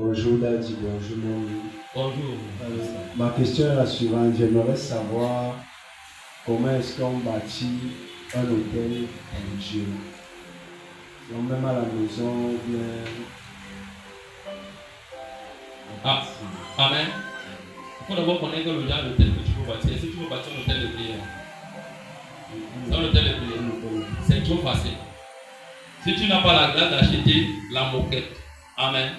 Bonjour Daddy, bonjour mon. Bonjour. Ma question est la suivante. J'aimerais savoir comment est-ce qu'on bâtit un hôtel en Dieu. Donc même à la maison, bien. Ah, amen. Il faut d'abord connaître le genre d'hôtel que tu veux bâtir. Est-ce que tu veux bâtir un hôtel de prière? C'est un hôtel de prière. C'est trop facile. Si tu n'as pas la grâce d'acheter la moquette, amen.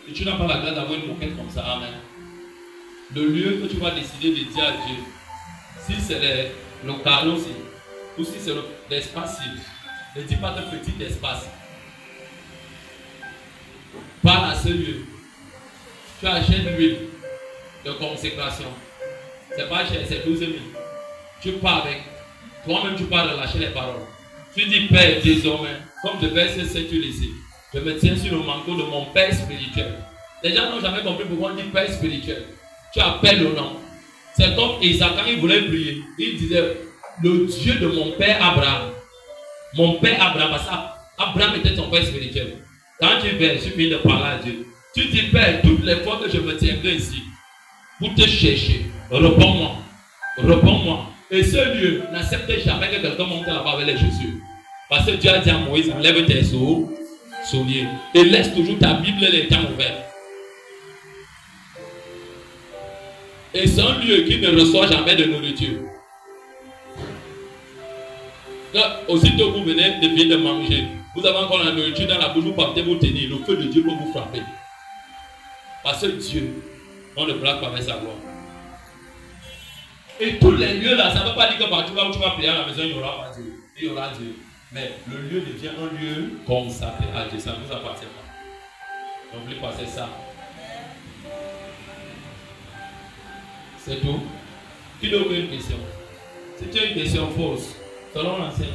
Si tu n'as pas la grâce d'avoir une moquette comme ça, amen. Le lieu que tu vas décider de dire à Dieu, si c'est le carreau, ou si c'est l'espace, ne dis pas un petit espace. Parle à ce lieu. Tu achètes l'huile de consécration. C'est pas cher, c'est 12 000. Tu pars avec. Toi-même, tu pars de lâcher les paroles. Tu dis, Père, désormais, comme je verse cette huile ici, je me tiens sur le manteau de mon Père spirituel. Les gens n'ont jamais compris pourquoi on dit Père spirituel. Tu appelles le nom. C'est comme Isaac, quand il voulait prier, il disait, le Dieu de mon Père Abraham. Mon Père Abraham, parce qu'Abraham était ton Père spirituel. Quand tu viens, tu viens de parler à Dieu. Tu dis, Père, toutes les fois que je me tiendrai ici, pour te chercher, réponds-moi. Réponds-moi. Et ce lieu n'accepte jamais que quelqu'un monte là-bas avec les chaussures. Parce que Dieu a dit à Moïse, enlève tes souliers. Et laisse toujours ta Bible et les temps ouverts. Et c'est un lieu qui ne reçoit jamais de nourriture. Aussitôt que vous venez de venir de manger, vous avez encore la nourriture dans la bouche, vous partez vous tenir, le feu de Dieu peut vous frapper. Parce que Dieu, on ne blague pas avec sa gloire. Et tous les lieux là, ça ne veut pas dire que partout là où tu vas prier à la maison, il n'y aura pas Dieu. Il y aura Dieu. Mais le lieu devient un lieu consacré à Dieu. Ça ne vous appartient pas. N'oubliez pas, c'est ça. C'est tout. Qui donne une question? Si tu as une question fausse, selon l'enseignant.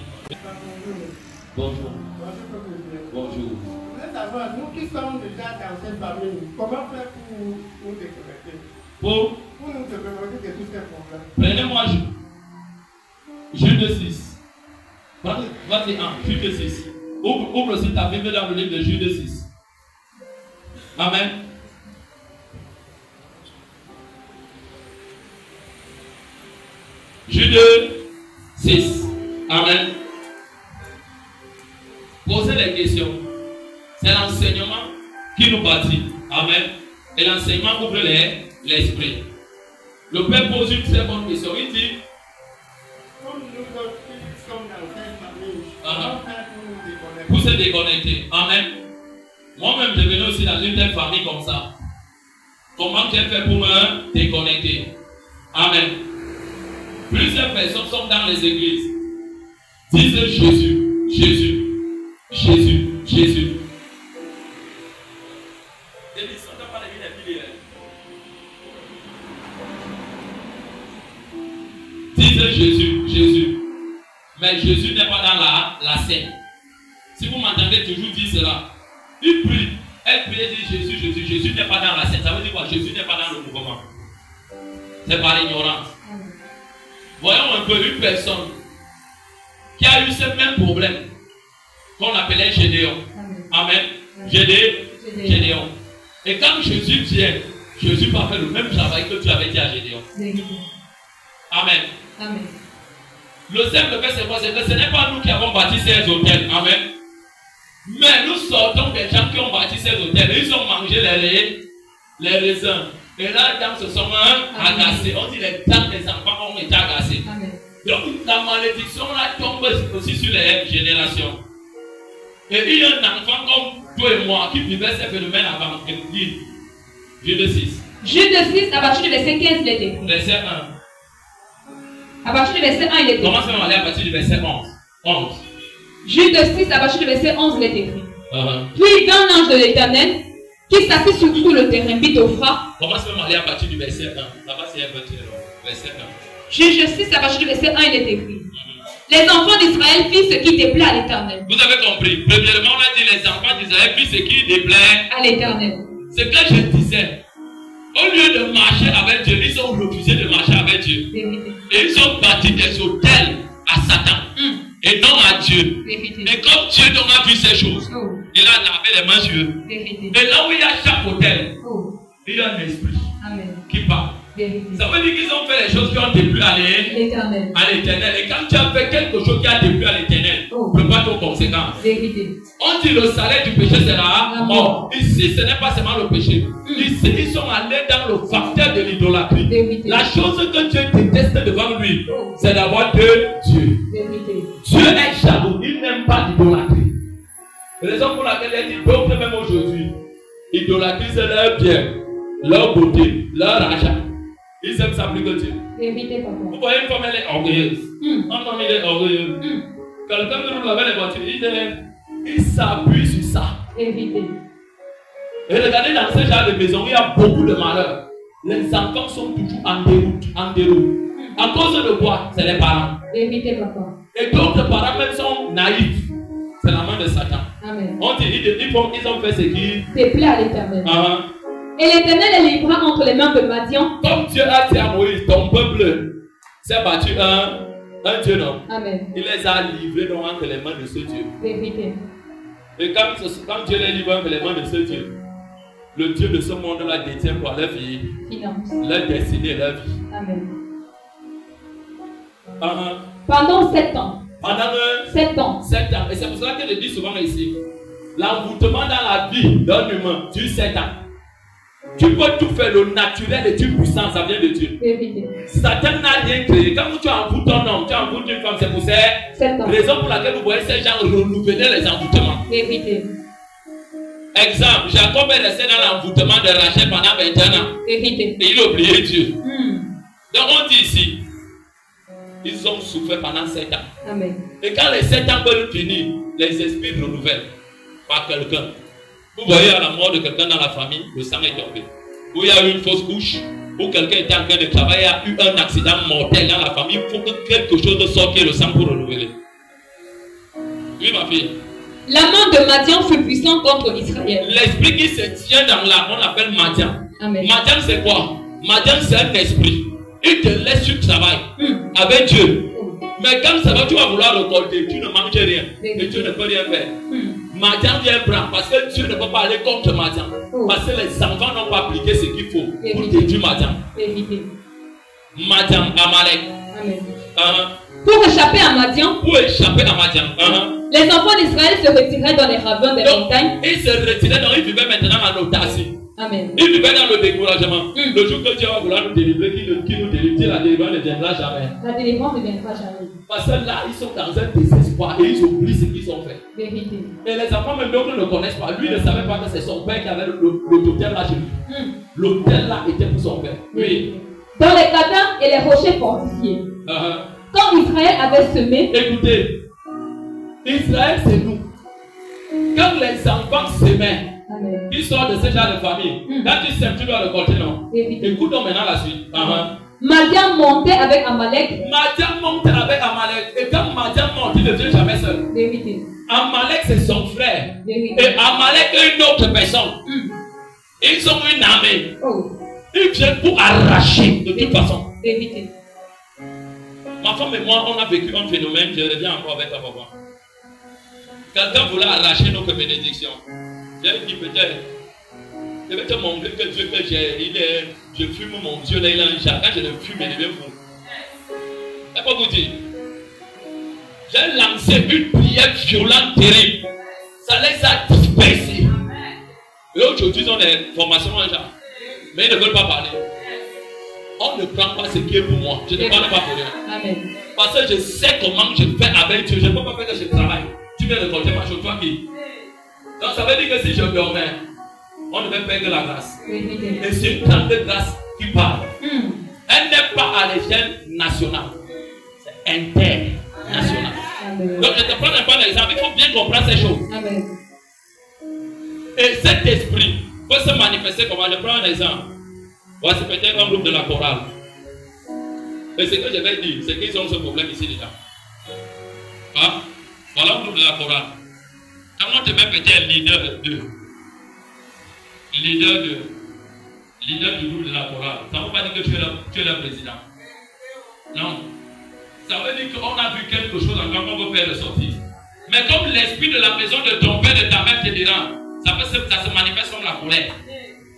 Bonjour. Bonjour. Je voulais savoir, nous qui sommes déjà dans cette famille, comment faire pour nous déconnecter? Pour nous déconnecter de tous ces problèmes. Prenez-moi Jude 6. Vas-y, Jude 6. Ouvre aussi ta Bible dans le livre de Jude 6. Amen. Jude 6. Amen. Posez les questions. C'est l'enseignement qui nous bâtit. Amen. Et l'enseignement ouvre l'esprit. Le Père pose une très bonne question. Il dit, comme nous autres qui sommes dans cette famille, comment faire pour nous déconnecter? Pour se déconnecter. Amen. Moi-même, je venais aussi dans une telle famille comme ça. Comment j'ai fait pour me déconnecter? Amen. Plusieurs personnes sont dans les églises. Disent Jésus, Jésus, Jésus, Jésus. Disent Jésus, Jésus. Mais Jésus n'est pas dans la scène. Si vous m'entendez toujours dire cela, il prie. Elle prie et dit Jésus, Jésus. Jésus n'est pas dans la scène. Ça veut dire quoi? Jésus n'est pas dans le mouvement. C'est par ignorance. Voyons un peu une personne qui a eu ce même problème qu'on appelait Gédéon. Amen. Gédéon. Et quand Jésus vient, Jésus va faire le même travail que tu avais dit à Gédéon. Amen. Amen. Le simple fait, c'est quoi? C'est que ce n'est pas nous qui avons bâti ces hôtels. Amen. Mais nous sortons des gens qui ont bâti ces hôtels. Ils ont mangé les raisins. Et là, les dames se sont agacées. On dit les dames des enfants ont été agacées. Amen. Donc la malédiction là tombe aussi sur les générations. Et il y a un enfant comme toi et moi qui vivait ces phénomènes avant. Jude 6. Jude 6, à partir du verset 15, il est écrit. Verset 1. À partir du verset 1, il est écrit. Commence à aller à partir du verset 11. Jude 6, à partir du verset 11, il est écrit. Puis Puis vint l'ange de l'Éternel qui s'assit sur tout le terrain Bitophra. commence à aller à partir du verset 1. Là-bas, c'est un peu très long. Verset 1. Juge 6, à partir du verset 1, il est écrit. Les enfants d'Israël firent ce qui déplaît à l'Éternel. Vous avez compris. Premièrement, on a dit les enfants d'Israël firent ce qui déplaît À l'Éternel. Ce que je disais. Au lieu de marcher avec Dieu, ils ont refusé de marcher avec Dieu. Et ils ont bâti des hôtels à Satan. et non à Dieu. Vérité. Et comme Dieu donc a vu ces choses, Oh. il a lavé les mains sur eux. Vérité. Et là où il y a chaque hôtel, Oh. il y a un esprit Amen. qui parle. Vérité. Ça veut dire qu'ils ont fait les choses qui ont déplu à L'éternel. l'éternel. Et quand tu as fait quelque chose qui a déplu à l'éternel, Oh. prépare aux conséquences. Vérité. On dit le salaire du péché c'est la La mort. Ici, ce n'est pas seulement le péché. Ici, ils sont allés dans le facteur de l'idolâtrie. Vérité. La chose que Dieu déteste devant lui, Oh. c'est d'avoir deux dieux. Vérité. Dieu est jaloux, il n'aime pas l'idolâtrie. Raison pour laquelle il dit d'autres même aujourd'hui, idolâtrie c'est leur bien, leur beauté, leur argent. Ils aiment ça plus que Dieu. Vérité, Vous papa. voyez une femme, elle est orgueilleuse. Hmm. Un homme, il est orgueilleux. Hmm. Quelqu'un qui roule avec les voitures, il s'appuie sur ça. Vérité. Et regardez dans ce genre de maison, il y a beaucoup de malheurs. Les enfants sont toujours en déroute, en déroute. À cause de quoi? C'est les parents. Vérité, papa. Et d'autres parents même sont naïfs. C'est la main de Satan. Amen. On dit, ils ont fait ce qui... C'est plaît à l'éternel. Ah, Et l'éternel les livra entre les mains de Madian. comme Dieu a dit à Moïse, ton peuple s'est battu un Dieu, non? Amen. Il les a livrés donc entre les mains de ce Dieu. Vérité. Et quand Dieu les livre entre les mains de ce Dieu, le Dieu de ce monde-là détient pour leur vie, Finance. leur destinée, leur vie. Amen. Ah, Pendant 7 ans. pendant 7 ans. 7 ans. Et c'est pour cela que je dis souvent ici, l'envoûtement dans la vie d'un humain dure 7 ans. Tu peux tout faire, le naturel et tu puissant, ça vient de Dieu. Vérité. Satan n'a rien créé. Quand tu envoûtes un homme, tu envoûtes une femme, c'est pour ça. 7 ans. Raison pour laquelle vous voyez ces gens renouveler les envoûtements. Vérité. Exemple, Jacob est resté dans l'envoûtement de Rachel pendant 21 ans. Vérité. Et il a oublié Dieu. Hmm. Donc on dit ici, ils ont souffert pendant 7 ans. Amen. Et quand les 7 ans veulent finir, les esprits renouvellent par quelqu'un. Vous voyez à la mort de quelqu'un dans la famille, le sang est tombé. Ou il y a eu une fausse couche, ou quelqu'un était en train de travailler, il y a eu un accident mortel dans la famille, il faut que quelque chose sorte et le sang pour renouveler. Oui, ma fille. La main de Madian fut puissante contre Israël. L'esprit qui se tient dans la, on l'appelle Madian. Amen. Madian c'est quoi? Madian c'est un esprit. Il te laisse sur le travail Hmm. avec Dieu. Mais quand ça va, tu vas vouloir récolter, tu ne manges rien. Et Dieu ne peut rien faire. Hmm. Madian vient prendre parce que Dieu ne peut pas aller contre Madian. Oh. Parce que les enfants n'ont pas appliqué ce qu'il faut pour Vérité. détruire Madian. Vérité. Madian, Amalek. Amen. Hein? Pour échapper à Madian, Pour échapper à Madian. Hein? les enfants d'Israël se retiraient dans les ravins des Donc, montagnes. ils se retiraient, donc ils vivaient maintenant en autarcie. Amen. Ils vivaient dans le découragement. Mm. Le jour que Dieu va vouloir nous délivrer, qui nous délivre, Dieu la délivrance ne viendra jamais. La délivrance ne viendra jamais. Parce que là, ils sont dans un désespoir et ils oublient ce qu'ils ont fait. Vérité. Et les enfants, même d'autres ne connaissent pas. Lui ne savait pas que c'est son père qui avait l'hôtel là chez lui. Hmm. L'hôtel là était pour son père. Oui. Dans les cavernes et les rochers fortifiés. Quand Israël avait semé, Écoutez, Israël c'est nous. Quand les enfants s'aimaient, Amen. ils sortent de ce genre de famille. Mm. Quand tu sèmes, tu dois récolter, non? Vérité. Écoute donc maintenant la suite. Madian montait avec Amalek. Madian monte avec Amalek. Et quand Madian monte, il ne vient jamais seul. Vérité. Amalek c'est son frère. Vérité. Et Amalek est une autre personne. Hmm. Ils ont une armée. Oh. Ils viennent pour arracher de toute façon. Vérité. Ma femme et moi, on a vécu un phénomène, je reviens encore avec la papa. Quelqu'un voulait arracher notre bénédiction. J'ai dit peut-être, je vais te montrer que Dieu que j'ai, je fume mon Dieu, là il a un jardin, je le fume, il devient fou. Je peux vous dire, j'ai lancé une prière violente, terrible. Ça les a dispersés. Et aujourd'hui, ils ont des formations en genre. Mais ils ne veulent pas parler. On ne prend pas ce qui est pour moi. Je ne parle pas pour eux. Amen. Parce que je sais comment je fais avec Dieu. Je ne peux pas faire que je travaille. Tu viens de compter ma chose, toi qui. Donc ça veut dire que si je dormais, on ne va faire que la grâce. Vérité. Et c'est une grande grâce qui parle. Hmm. Elle n'est pas à l'échelle nationale. C'est international. Amen. Donc je te prends un peu d'exemple. Il faut bien comprendre ces choses. Amen. Et cet esprit peut se manifester comment? Je prends un exemple. Voilà, c'est peut-être un groupe de la chorale. Et ce que je vais dire, c'est qu'ils ont ce problème ici déjà. Ah, voilà un groupe de la chorale. Quand on te met peut-être leader du groupe de la chorale, ça ne veut pas dire que tu es le président. Non. Ça veut dire qu'on a vu quelque chose encore qu'on veut faire ressortir. Mais comme l'esprit de la maison de ton père et de ta mère te dérange, ça se manifeste comme la colère.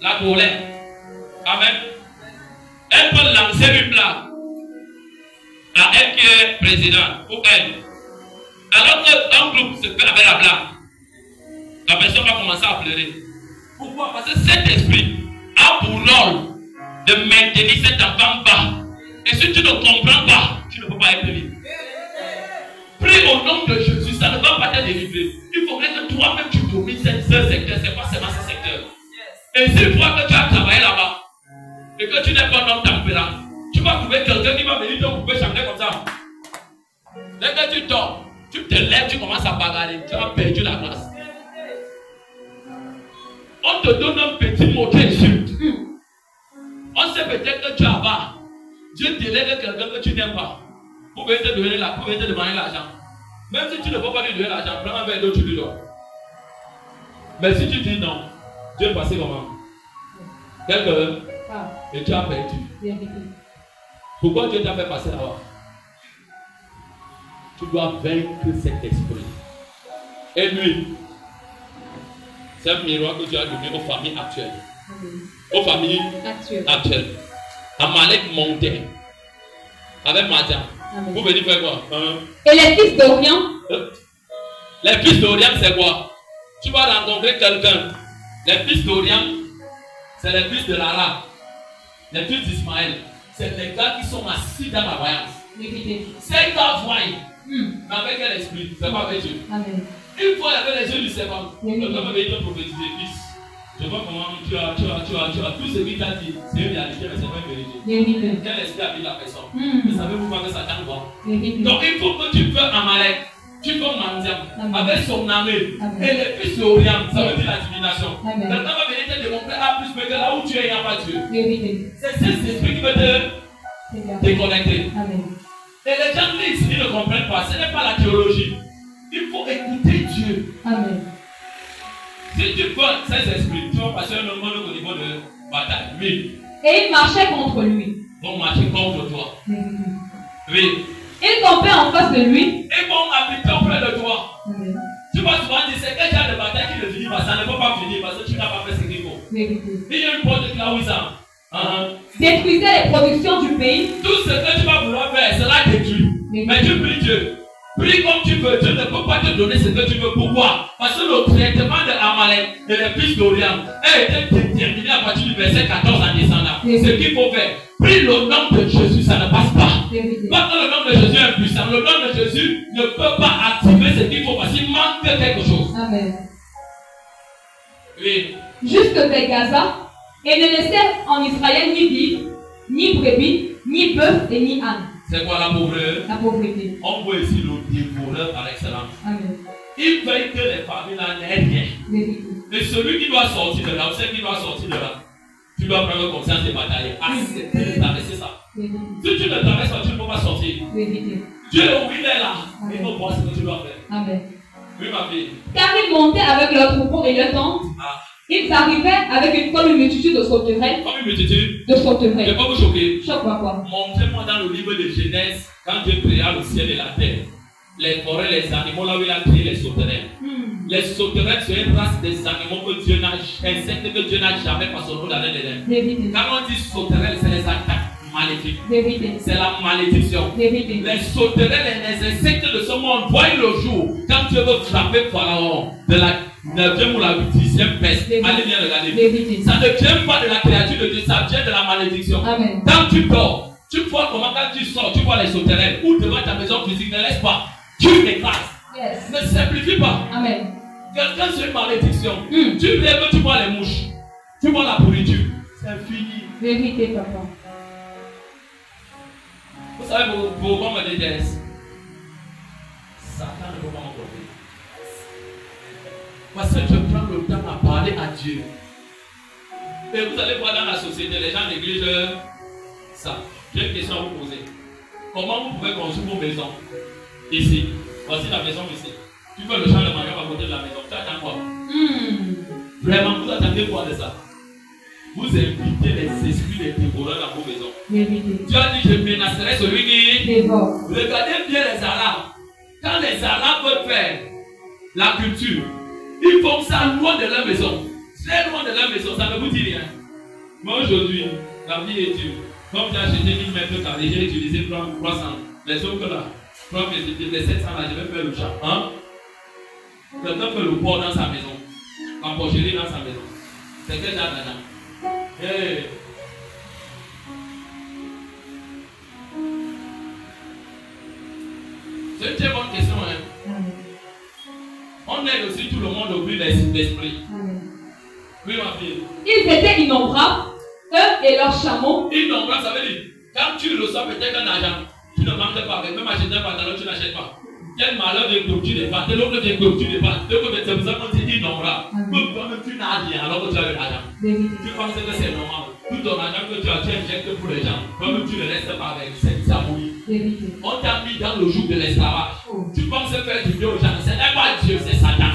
La colère. Amen. Elle peut lancer une blague à elle qui est présidente pour elle. Alors qu'un groupe se fait avec la blague, la personne va commencer à pleurer. Pourquoi? Parce que cet esprit a pour rôle de maintenir cet enfant bas. Et si tu ne comprends pas, tu ne peux pas être libre. Prie au nom de Jésus, ça ne va pas te délivrer. Il faudrait que toi-même tu domines ce secteur, c'est pas seulement ce secteur. Et s'il faut que tu as travaillé là-bas, et que tu n'es pas un homme tempérant, tu vas trouver quelqu'un qui va venir te couper chanter comme ça. Dès que tu dors, tu te lèves, tu commences à bagarrer, tu as perdu la grâce. On te donne un petit mot d'insulte. On sait peut-être que tu as bas. Dieu délègue quelqu'un que tu n'aimes pas. Pour venir te demander l'argent. Même si tu ne peux pas lui donner l'argent, prends un verre d'eau, tu lui donnes. Mais si tu dis non, Dieu est passé comment? Quelqu'un et tu as perdu. Pourquoi Dieu t'a fait passer là-bas? Tu dois vaincre cet esprit. Et lui, c'est un miroir que Dieu a donné aux familles actuelles. Aux familles actuelles. Amalek montait avec Madian. Vous venez faire quoi? Et les fils d'Orient? Les fils d'Orient, c'est quoi? Tu vas rencontrer quelqu'un. Les fils d'Orient, c'est les fils de Lara. Les fils d'Ismaël, c'est les gars qui sont assis dans la voyance. Ces gars voient. Mais avec quel esprit? C'est pas avec Dieu. Amen. Une fois avec les yeux du serpent, le homme avait été prophétisé, fils. Je vois comment tu as tout ce qu'il t'a dit, c'est une réalité, mais c'est pas une vérité. Quel esprit a mis la personne? Vous savez pourquoi que Satan voit? Donc il faut que tu peux Amalek, tu peux Mandiam, avec son armée, et les fils d'Orient, ça veut dire la divination. Quelqu'un va venir te démontrer à plus que là où tu es, il n'y a pas Dieu. C'est cet esprit qui veut te déconnecter. Et les gens lisent, ils ne comprennent pas, ce n'est pas la théologie. Il faut écouter Dieu. Amen. Si tu vois ces esprits, tu vas passer un moment au niveau de bataille. Oui. Et il marchait contre lui. Ils vont marcher contre toi. Oui. Ils campaient en face de lui. Ils vont habiter auprès de toi. Amen. Tu vas souvent dire, c'est quel genre de bataille qui ne finit pas, ça ne peut pas finir parce que tu n'as pas fait ce qu'il faut. Il y a une porte là où ça. Détruisait les productions du pays. Tout ce que tu vas vouloir faire, cela détruit. Mais tu pries Dieu. Prie comme tu veux, Dieu ne peut pas te donner ce que tu veux. Pourquoi? Parce que le traitement de Amalek et les fils d'Orient a été déterminé à partir du verset 14 en descendant. Ce qu'il faut faire, prie le nom de Jésus, ça ne passe pas. Parce que le nom de Jésus est puissant. Le nom de Jésus ne peut pas activer ce qu'il faut parce qu'il manque quelque chose. Amen. Oui. Jusque vers Gaza, et ne laissait en Israël ni vivre, ni brebis, ni bœuf et ni âne. C'est quoi la pauvreté? La pauvreté. On voit ici le dévoreur par excellence. Amen. Il veut que les familles n'aient rien. Et celui qui doit sortir de là, ou celle qui doit sortir de là, tu dois prendre conscience des batailles. Accepter de traverser ça. Si tu ne traverses pas, tu ne peux pas sortir. Dieu, il est là. Il faut voir ce que tu dois faire. Amen. Oui, ma fille. Car ils montaient avec leurs troupeaux et leurs tentes. Ils arrivaient avec comme une multitude de sauterelles. Comme une multitude de sauterelles. Je ne vais pas vous choquer. Choque-moi quoi? Montrez-moi dans le livre de Genèse, quand Dieu créa le ciel et la terre, les forêts, les animaux, là où il a créé les sauterelles. Les sauterelles, c'est une race des animaux que Dieu n'a, insectes que Dieu n'a jamais façonné dans l'Éden. Quand on dit sauterelles, c'est les attaques maléfiques. C'est la malédiction. Les sauterelles et les insectes de ce monde voient le jour quand Dieu veut frapper Pharaon de la 9e ou la 10e peste. Allez bien regarder. Ça ne vient pas de la créature de Dieu, ça vient de la malédiction. Amen. Quand tu dors, tu vois comment quand tu sors, tu vois les sauterelles ou devant ta maison physique, ne laisse pas. Tu l'écrases. Yes. Ne simplifie pas. Amen. Quelqu'un c'est une malédiction. Tu lèves, tu vois les mouches. Tu vois la pourriture. C'est fini. Vérité, papa. Vous savez pourquoi on me déteste? Satan ne peut pas m'emporter. Parce que je prends le temps à parler à Dieu. Et vous allez voir dans la société, les gens négligent ça. J'ai une question à vous poser. Comment vous pouvez construire vos maisons? Ici. Voici la maison ici. Tu fais le champ de manioc à côté de la maison. Tu attends quoi? Vraiment, vous attendez quoi de ça? Vous invitez les esprits des dévoreurs dans vos maisons. Vérité. Dieu a dit, je menacerai celui qui Dévore. Regardez bien les Arabes. Quand les Arabes veulent faire la culture, ils font ça loin de leur maison. Très loin de leur maison, ça ne vous dit rien. Moi aujourd'hui, la vie est dure. Comme j'ai acheté 1000 mètres carrés, j'ai utilisé 300. Les autres là, les 700 là, je vais faire le champ. Hein? Quelqu'un fait le port dans sa maison. La porcherie dans sa maison. C'est quel genre d'argent? Hey. C'est une très bonne question. Hein? On aide aussi tout le monde au but d'esprit. Oui, ma fille. Ils étaient innombrables, eux et leurs chameaux. Innombrables, ça veut dire, quand tu reçois peut-être un argent, tu ne manques pas avec, même acheter un pantalon, tu n'achètes pas. Quel malheur de que tu n'es pas, tel autre de que tu n'es pas. C'est pour ça qu'on dit innombrable. Toi-même, tu n'as rien alors que tu as eu l'argent. Tu penses que c'est normal. Tout ton argent que tu injectes pour les gens, toi-même, tu ne restes pas avec, c'est sabouille. On t'a mis dans le joug de l'esclavage. Tu penses faire du bien aux gens, ce n'est pas Dieu, c'est Satan.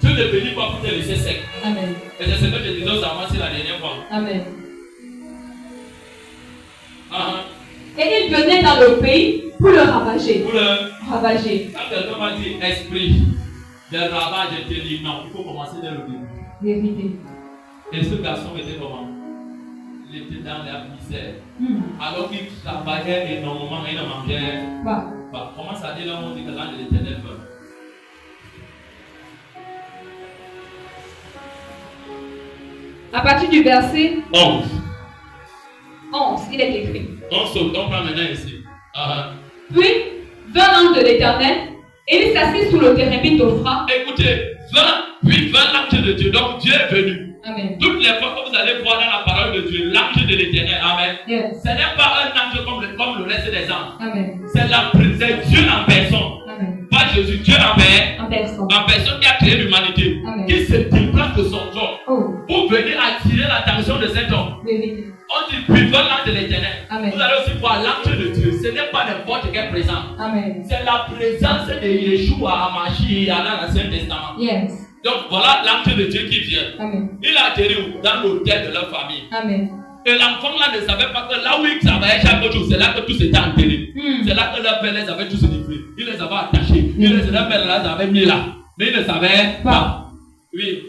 Dieu ne bénit pas pour te laisser sec. Amen. Et c'est ce que je disais aux enfants, c'est la dernière fois. Amen. Et il venait dans le pays pour le ravager. Pour le ravager. Quand quelqu'un m'a dit esprit de ravage, je te dis non, il faut commencer dès le début. Vérité. Et ce garçon était comment? Il était dans la misère. Alors qu'il travaillait énormément, il ne mangeait pas. Comment ça dit là, on dit que l'ange de l'Éternel veut. À partir du verset 11, il est écrit. On prend maintenant ici. Puis vint l'ange de l'Éternel et il s'assit sous le térébinthe d'Ophra. Écoutez, puis vint l'ange de Dieu. Donc Dieu est venu. Amen. Toutes les fois que vous allez voir dans la parole de Dieu, l'ange de l'Éternel, Amen. Yes. Ce n'est pas un ange comme le reste des anges. Amen. C'est Dieu en personne. Amen. Pas Jésus, Dieu en personne. En personne qui a créé l'humanité. Qui se déplace de son trône pour venir attirer l'attention de cet homme. On dit, puis vint l'ange de l'Éternel. Vous allez aussi voir l'ange de Dieu. Ce n'est pas n'importe quelle présence. C'est la présence de Yeshua, Amashi, dans l'Ancien Testament. Yes. Donc voilà l'ange de Dieu qui vient. Amen. Il a atterri dans l'hôtel de leur famille. Amen. Et l'enfant là ne savait pas que là où il travaillait chaque jour, c'est là que tout s'était enterré. C'est là que leur père les avait tous livrés. Il les avait attachés. Leur père les avait mis là. Mais il ne savait pas. Oui.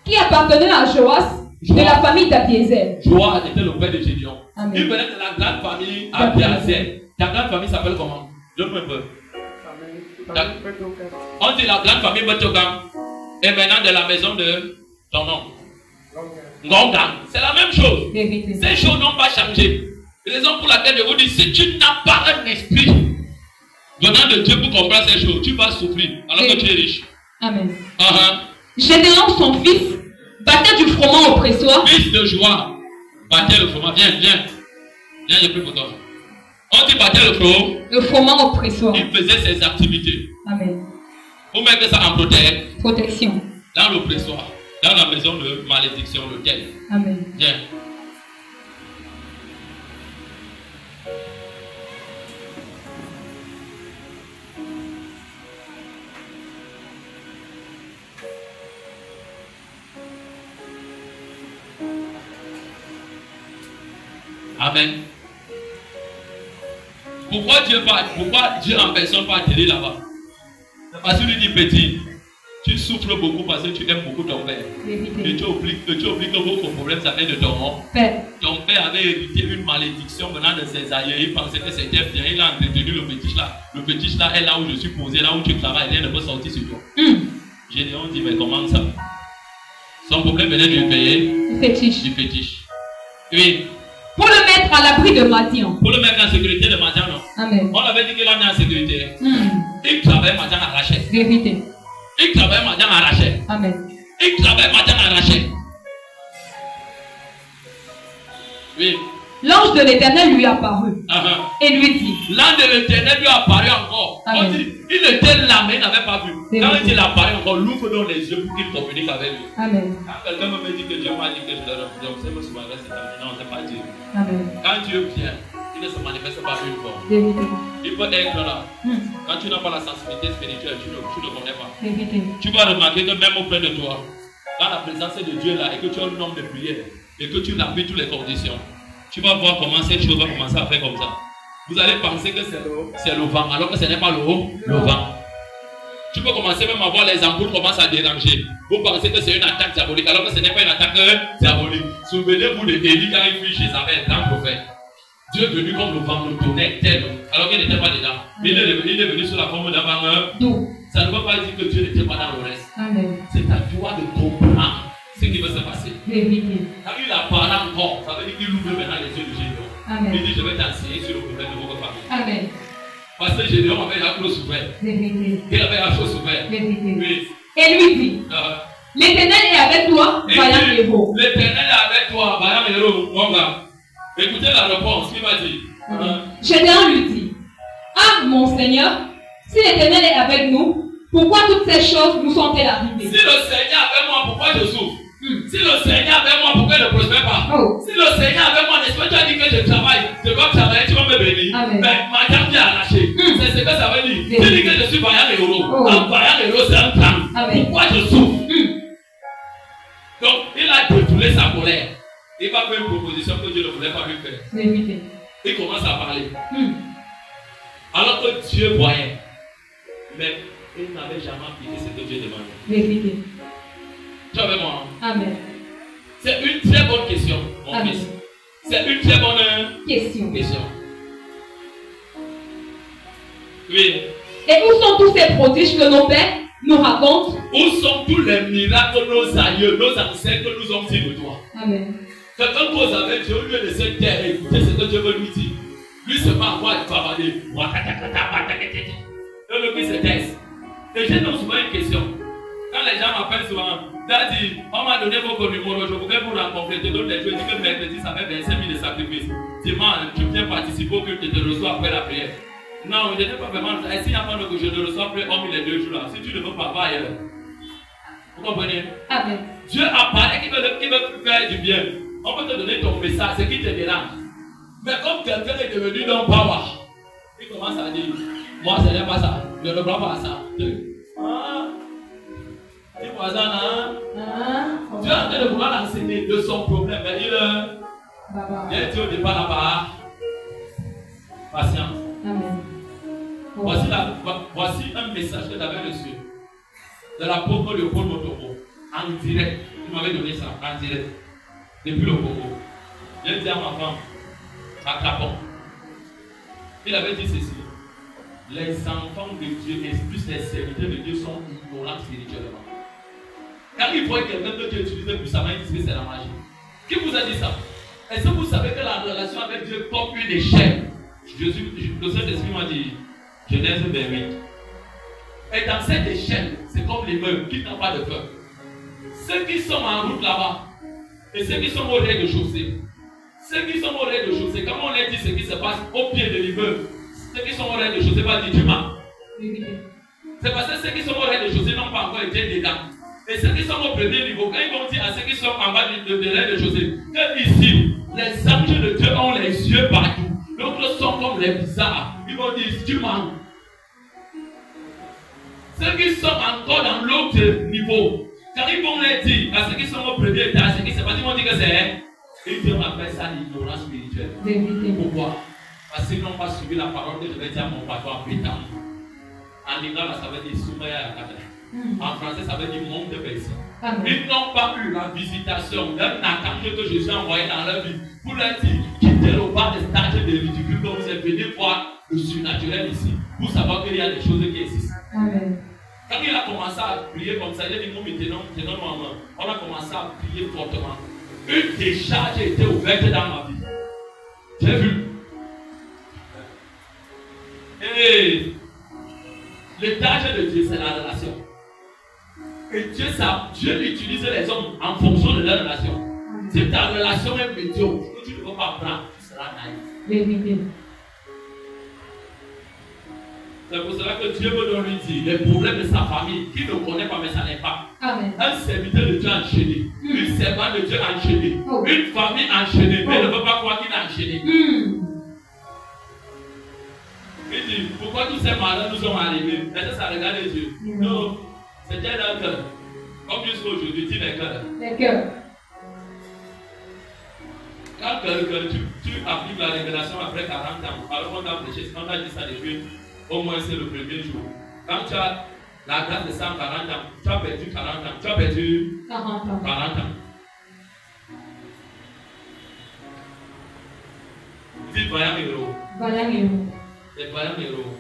Qui appartenait à Joas de la famille d'Abiezer. Joas était le père de Gédéon. Amen. Il venait de la grande famille Abiezer. Ta grande famille s'appelle comment? Donne-moi un peu. On dit la grande famille Betogam. Et maintenant de la maison de ton nom. Ngongan. C'est la même chose. Ces choses n'ont pas changé. Raison pour laquelle je vous dis, si tu n'as pas un esprit venant de Dieu pour comprendre ces choses, tu vas souffrir alors que tu es riche. Amen. Gédéon, son fils, battait du froment au pressoir. Fils de joie, battait le froment. Viens, je prie pour toi. On dit battait le froment au pressoir. Il faisait ses activités. Amen. Pour mettre ça en protection. Dans le pressoir. Dans la maison de malédiction, lequel? Amen. Viens. Amen. Pourquoi Dieu en personne pas atterrir là-bas? Parce qu'il dit petit. Tu souffres beaucoup parce que tu aimes beaucoup ton père. Et tu oublies que votre problème, ça vient de ton père. Ton père avait hérité une malédiction venant de ses aïeux. Il pensait que c'était bien. Il a entretenu le fétiche là. Le fétiche là est là où je suis posé, là où tu travailles. Rien ne peut sortir sur toi. Gédéon dit, mais comment ça? Son problème venait du fétiche. Oui. Pour le mettre à l'abri de Madian. Pour le mettre en sécurité de Madian, non? Amen. On avait dit qu'il a mis en sécurité. Il travaillait Madian à Rachel. Vérité. Il travaille Madian à Rachel. Amen. Il travaille Madian à Rachel. Oui. L'ange de l'Éternel lui apparut. Et lui dit. L'ange de l'Éternel lui apparut encore. Amen. On dit, il était là, mais il n'avait pas vu. Quand il apparu encore, l'ouvre dans les yeux pour qu'il communique avec lui. Amen. Quand quelqu'un me dit que Dieu m'a dit que je le donc c'est que souvent c'est non, c'est pas Dieu. Amen. Quand Dieu vient, il ne se manifeste pas une fois. Il peut être là. Quand tu n'as pas la sensibilité spirituelle, tu ne connais pas. Tu vas remarquer que même auprès de toi, quand la présence de Dieu est là et que tu as un nombre de prières et que tu n'appuies toutes les conditions, tu vas voir comment cette chose va commencer à faire comme ça. Vous allez penser que c'est le vent, alors que ce n'est pas le vent. Tu peux commencer même à voir les ampoules commencent à déranger. Vous pensez que c'est une attaque diabolique, alors que ce n'est pas une attaque diabolique. Souvenez-vous de Élie quand il fut chez sa mère, grand prophète. Dieu est venu comme le vent, le tonnerre, tel, alors qu'il n'était pas dedans. Il est venu sous la forme d'un vent. Ça ne veut pas dire que Dieu n'était pas dans le reste. C'est à toi de comprendre ce qui va se passer. Quand il a parlé encore, ça veut dire qu'il ouvre maintenant les yeux de Gédéon. Il dit, je vais t'enseigner sur le problème de votre famille. Amen. Parce que Gédéon avait la chose ouverte. Il avait la chose ouverte. Oui. Et lui dit, l'Éternel est avec toi, vaillant héros. L'Éternel est avec toi, vaillant héros. Mon gars, écoutez la réponse, il va dire. Gédéon lui dit, ah mon Seigneur, si l'Éternel est avec nous, pourquoi toutes ces choses nous sont-elles arrivées? Si le Seigneur est avec moi, pourquoi je souffre? Si le Seigneur est avec moi, pourquoi je ne prospère pas? Si le Seigneur est avec moi, n'est-ce pas, tu as dit que je travaille, je dois travailler, tu vas me bénir. Mais ma jambe vient arracher. C'est ce que ça veut dire. Tu dis que je suis vaillant héros. Un vaillant héros, c'est un drame. Pourquoi je souffre? Donc, il a détourné sa colère. Il va faire une proposition que Dieu ne voulait pas lui faire. Il commence à parler. Alors que Dieu voyait. Mais il n'avait jamais appliqué ce que Dieu demandait. Tu es avec moi? Amen. C'est une très bonne question, mon fils. C'est une très bonne question. Oui. Et où sont tous ces prodiges que nos pères nous racontent? Où sont tous les miracles que nos aïeux, nos ancêtres nous ont dit de toi? Amen. Quelqu'un cause avec Dieu, au lieu de se taire et écouter ce que Dieu veut lui dire. Lui se met à voir et bavarder. Et le Christ se taise. Et j'ai donc souvent une question. Quand les gens m'appellent souvent, ils disent, on m'a donné vos numéros, je voudrais vous rencontrer. Je donne les jours, je dis que mercredi, ça fait 25 000 de sacrifices. Dimanche, tu viens participer au culte et te reçois après la prière. Non, je n'ai pas vraiment. Et s'il n'y a pas que je ne reçois après, hormis les 2 jours là, si tu ne veux pas, va ailleurs. Vous comprenez? Amen. Dieu apparaît qui veut faire du bien. On peut te donner ton message, ce qui te dérange. Mais comme quelqu'un est devenu non power, il commence à dire, moi ce n'est pas ça, je ne crois pas à ça. Les voisins, Dieu est en train de vouloir l'enseigner de son problème. Mais il est dit au départ là-bas, patience. Amen. Voici un message que j'avais reçu de l'apôtre de Paul Motomo, en direct. Il m'avait donné ça, en direct, depuis le Congo. J'ai dit à ma femme, à Capon, il avait dit ceci: les enfants de Dieu et plus les serviteurs de Dieu sont ignorants spirituellement. Quand il voit quelqu'un que Dieu utilise puissamment, il dit que c'est la magie. Qui vous a dit ça? Est-ce que vous savez que la relation avec Dieu est comme une échelle? Le Saint-Esprit m'a dit, Genèse 28. Et dans cette échelle, c'est comme les meubles qui n'ont pas de feu. Ceux qui sont en route là-bas, et ceux qui sont au rez-de-chaussée. Ceux qui sont au rez-de-chaussée, quand on leur dit ce qui se passe au pied de l'immeuble, ceux qui sont au rez-de-chaussée vont dire, tu mens. C'est parce que ceux qui sont au rez-de-chaussée n'ont pas encore été dedans. Et ceux qui sont au premier niveau, quand ils vont dire à ceux qui sont en bas de rez-de-chaussée, que ici, les anges de Dieu ont les yeux partout. D'autres sont comme les bizarres. Ils vont dire, tu mens. Ceux qui sont encore dans l'autre niveau, quand ils vont les dire à ceux qui sont au premier étage, ceux qui se passent, ils vont dire que c'est. Et Dieu appelle ça l'ignorance spirituelle. Pourquoi? Parce qu'ils n'ont pas suivi la parole que je vais dire à mon patron en pétant. En lingala, ça veut dire Soumaya Yakata. En français, ça veut dire monde de personnes. Ils n'ont pas eu la visitation d'un archange que Jésus a envoyé dans leur vie pour leur dire quittez le bas des stades de ridicule que vous êtes venus voir le surnaturel ici pour savoir qu'il y a des choses qui existent. Amen. Quand il a commencé à prier comme ça, il a dit nous tenons maman. On a commencé à prier fortement. Une décharge a été ouverte dans ma vie. J'ai vu. Et l'étage de Dieu, c'est la relation. Et Dieu utilise les hommes en fonction de leur relation. Si ta relation est médiocre, que tu ne peux pas prendre, tu seras naïf. C'est pour cela que Dieu veut donc lui dire les problèmes de sa famille, qui ne connaît pas, mais ça n'est pas. Amen. Un serviteur de Dieu enchaîné, une servante de Dieu enchaînée, une famille enchaînée, mais ne veut pas croire qu'il est enchaîné. Il dit, pourquoi tous ces malheurs nous sont arrivés? Est-ce que ça regarde Dieu? Non, c'était leur cœur. Comme jusqu'à aujourd'hui, dis les cœurs. Les cœurs. Quand tu appliques la révélation après 40 ans, alors on t'a prêché, on t'a dit ça depuis au moins c'est le premier jour. Quand tu as la grâce de 140 ans, tu as perdu 40 ans, tu as perdu 40 ans. 40 ans. Dites vaillant héros. Vaillant héros. Les vaillants héros,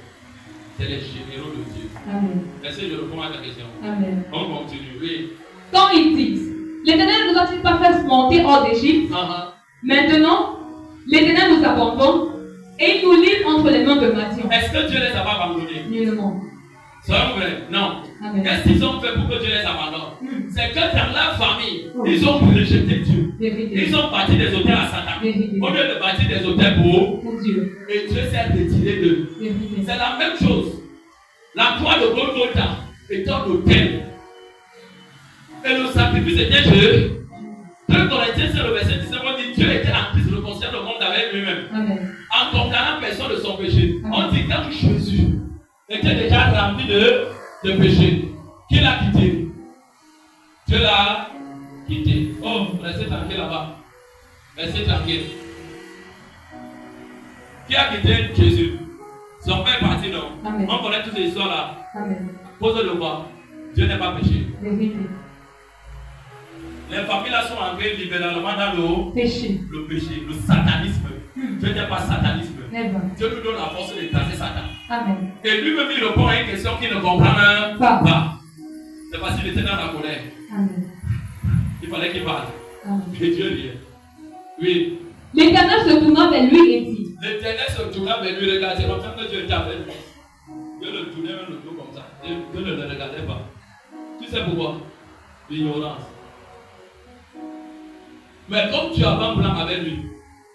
c'est les généraux de Dieu. Amen. Est-ce que je réponds à ta question? Amen. On continue, oui. Quand ils disent, l'Éternel ne nous a-t-il pas fait monter hors d'Égypte? Maintenant, l'Éternel nous abandonne et il nous livre entre les mains de Madian. Est-ce que Dieu les a pas abandonnés? Nullement. C'est vrai? Non. Amen. Qu'est-ce qu'ils ont fait pour que Dieu les abandonne? C'est que dans leur famille, Oh. ils ont rejeté Dieu. Vérité. Ils ont bâti des hôtels à Satan. Vérité. Au lieu de bâtir des hôtels Pour Dieu. et Dieu s'est retiré d'eux. Vérité. C'est la même chose. La croix de Golgotha est un hôtel. Et le sacrifice était Dieu. 2 Corinthiens, c'est le verset 19, on dit Dieu était en Christ, réconciliant le monde avec lui-même. Amen. En condamnant personne de son péché. Amen. On dit quand Jésus était déjà rempli de péché, qui l'a quitté? Dieu l'a quitté. Oh, restez tranquille là-bas. Restez tranquille. Qui a quitté Jésus? Son père est parti, non? Amen. On connaît toutes ces histoires-là. Amen. Pose-le voir. Dieu n'est pas péché. Vérité. Les familles là sont entrées libéralement dans Péché. le péché, le satanisme. Dieu n'est pas satanisme. Never. Dieu nous donne la force de tracer Satan. Amen. Et lui-même il répond à une question qu'il ne comprend même Pas. pas. C'est parce qu'il était dans la colère. Amen. Il fallait qu'il parle. Amen. Et Dieu dit. Oui. L'Éternel se tourna vers lui et dit, L'Éternel se tourna vers lui, regarde, c'est comme ça que Dieu était avec lui. Dieu le tournait même le dos comme ça. Dieu ne le regardait pas. Tu sais pourquoi? L'ignorance. Mais comme tu avais un plan avec lui,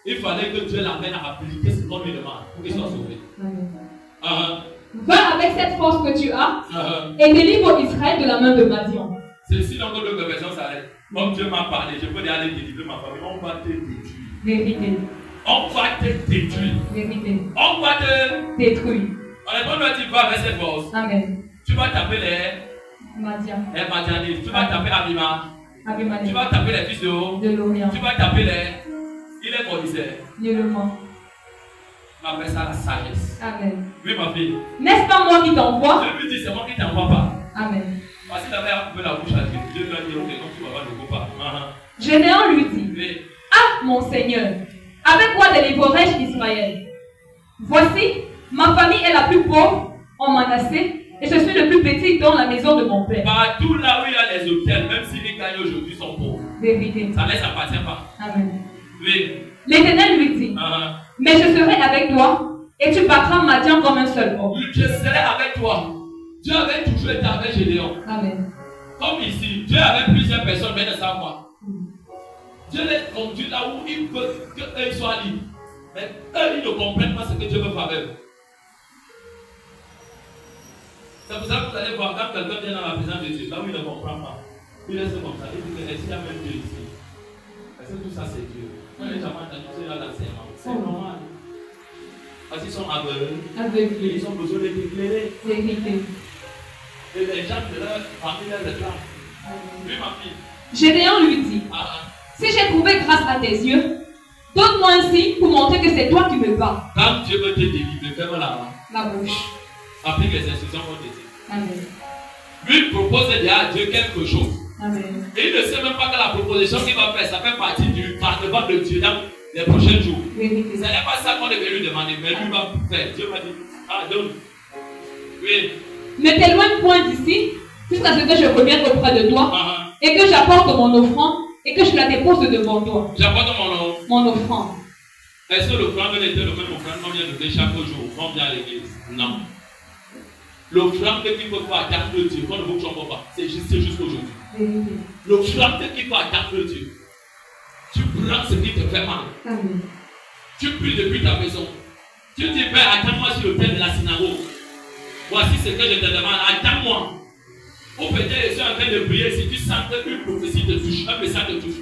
il fallait que Dieu l'amène à appliquer ce qu'on lui demande pour qu'il soit sauvé. Amen. Uh-huh. Va avec cette force que tu as Uh-huh. et délivre Israël de la main de Madian. C'est ici donc que le version s'arrête. Comme Dieu m'a parlé, je peux aller délivrer ma famille. On va te détruire. Vérité. On va te détruire. Vérité. On va te. Détruit. On est pas dit va avec cette force. Amen. Tu vas taper les Madian. Madianites. Tu vas taper Abima. Tu Abimelech. vas taper les fils de haut. De l'Orient. Tu vas taper les. Il est commissaire. Nullement. On appelle ça la sagesse. Amen. Oui, ma fille. N'est-ce pas moi qui t'envoie? Je lui dis, c'est moi qui t'envoie pas. Amen. Parce qu'il avait coupé la bouche à Dieu. Dieu lui a dit, ok, donc tu vas voir le copain. Gédéon lui dit, Oui. ah, mon Seigneur, avec quoi délivrerai-je Israël? Voici, ma famille est la plus pauvre en Manassé et je suis le plus petit dans la maison de mon père. Partout là où il y a les hôtels, même s'ils gagnent aujourd'hui, sont pauvres. Vérité. Ça ne les appartient pas. Amen. Oui. L'Éternel lui dit, mais je serai avec toi et tu battras Madian comme un seul homme. Je serai avec toi. Dieu avait toujours été avec Gédéon. Amen. Comme ici, Dieu avait plusieurs personnes, mais ne savent pas. Dieu les conduit là où il veut qu'eux soient libres. Mais eux, ils ne comprennent pas ce que Dieu veut faire avec eux. C'est pour ça que vous allez voir quand quelqu'un vient dans la présence de Dieu, là où il ne comprend pas. Il reste comme ça. Il dit que est-ce qu'il y a même Dieu ici? Est-ce que tout ça c'est Dieu? Quand les gens entendent Dieu là l'enseignement, c'est normal. Parce qu'ils sont aveugles. Aveuglé. Ils ont besoin d'être éclairés. Vérité. Et les gens de leur famille les réclament. Oui, ma fille. Gédéon lui dit, si j'ai trouvé grâce à tes yeux, donne-moi un signe pour montrer que c'est toi qui me bats. Quand Dieu veut te délivrer, fais-moi la bouche. Applique les instructions qu'on te dit. Amen. Lui propose déjà à Dieu quelque chose. Amen. Et il ne sait même pas que la proposition qu'il va faire, ça fait partie du parlement de Dieu dans les prochains jours. Vérité. Ce n'est pas ça qu'on devait lui demander, mais lui va faire. Dieu va dire, ah, donne. Oui. Ne t'éloigne point d'ici, jusqu'à ce que je revienne auprès de toi, et que j'apporte mon offrande, et que je la dépose devant toi. J'apporte mon offrande. Est-ce que l'offrande était le même offrande qu'on vient de faire chaque jour, qu'on vient à l'église? Non. L'offrande qu'il faut pas attendre de Dieu, qu'on ne vous trompe pas, c'est juste aujourd'hui. L'offrande qu'il faut attendre de Dieu. Tu prends ce qui te fait mal. Amen. Tu pries depuis ta maison. Tu dis, Père, attends-moi sur le thème de la synagogue. Voici ce que je te demande, attends-moi. Ou peut-être je suis en train de prier, si tu sens qu'une prophétie te touche, un message te touche.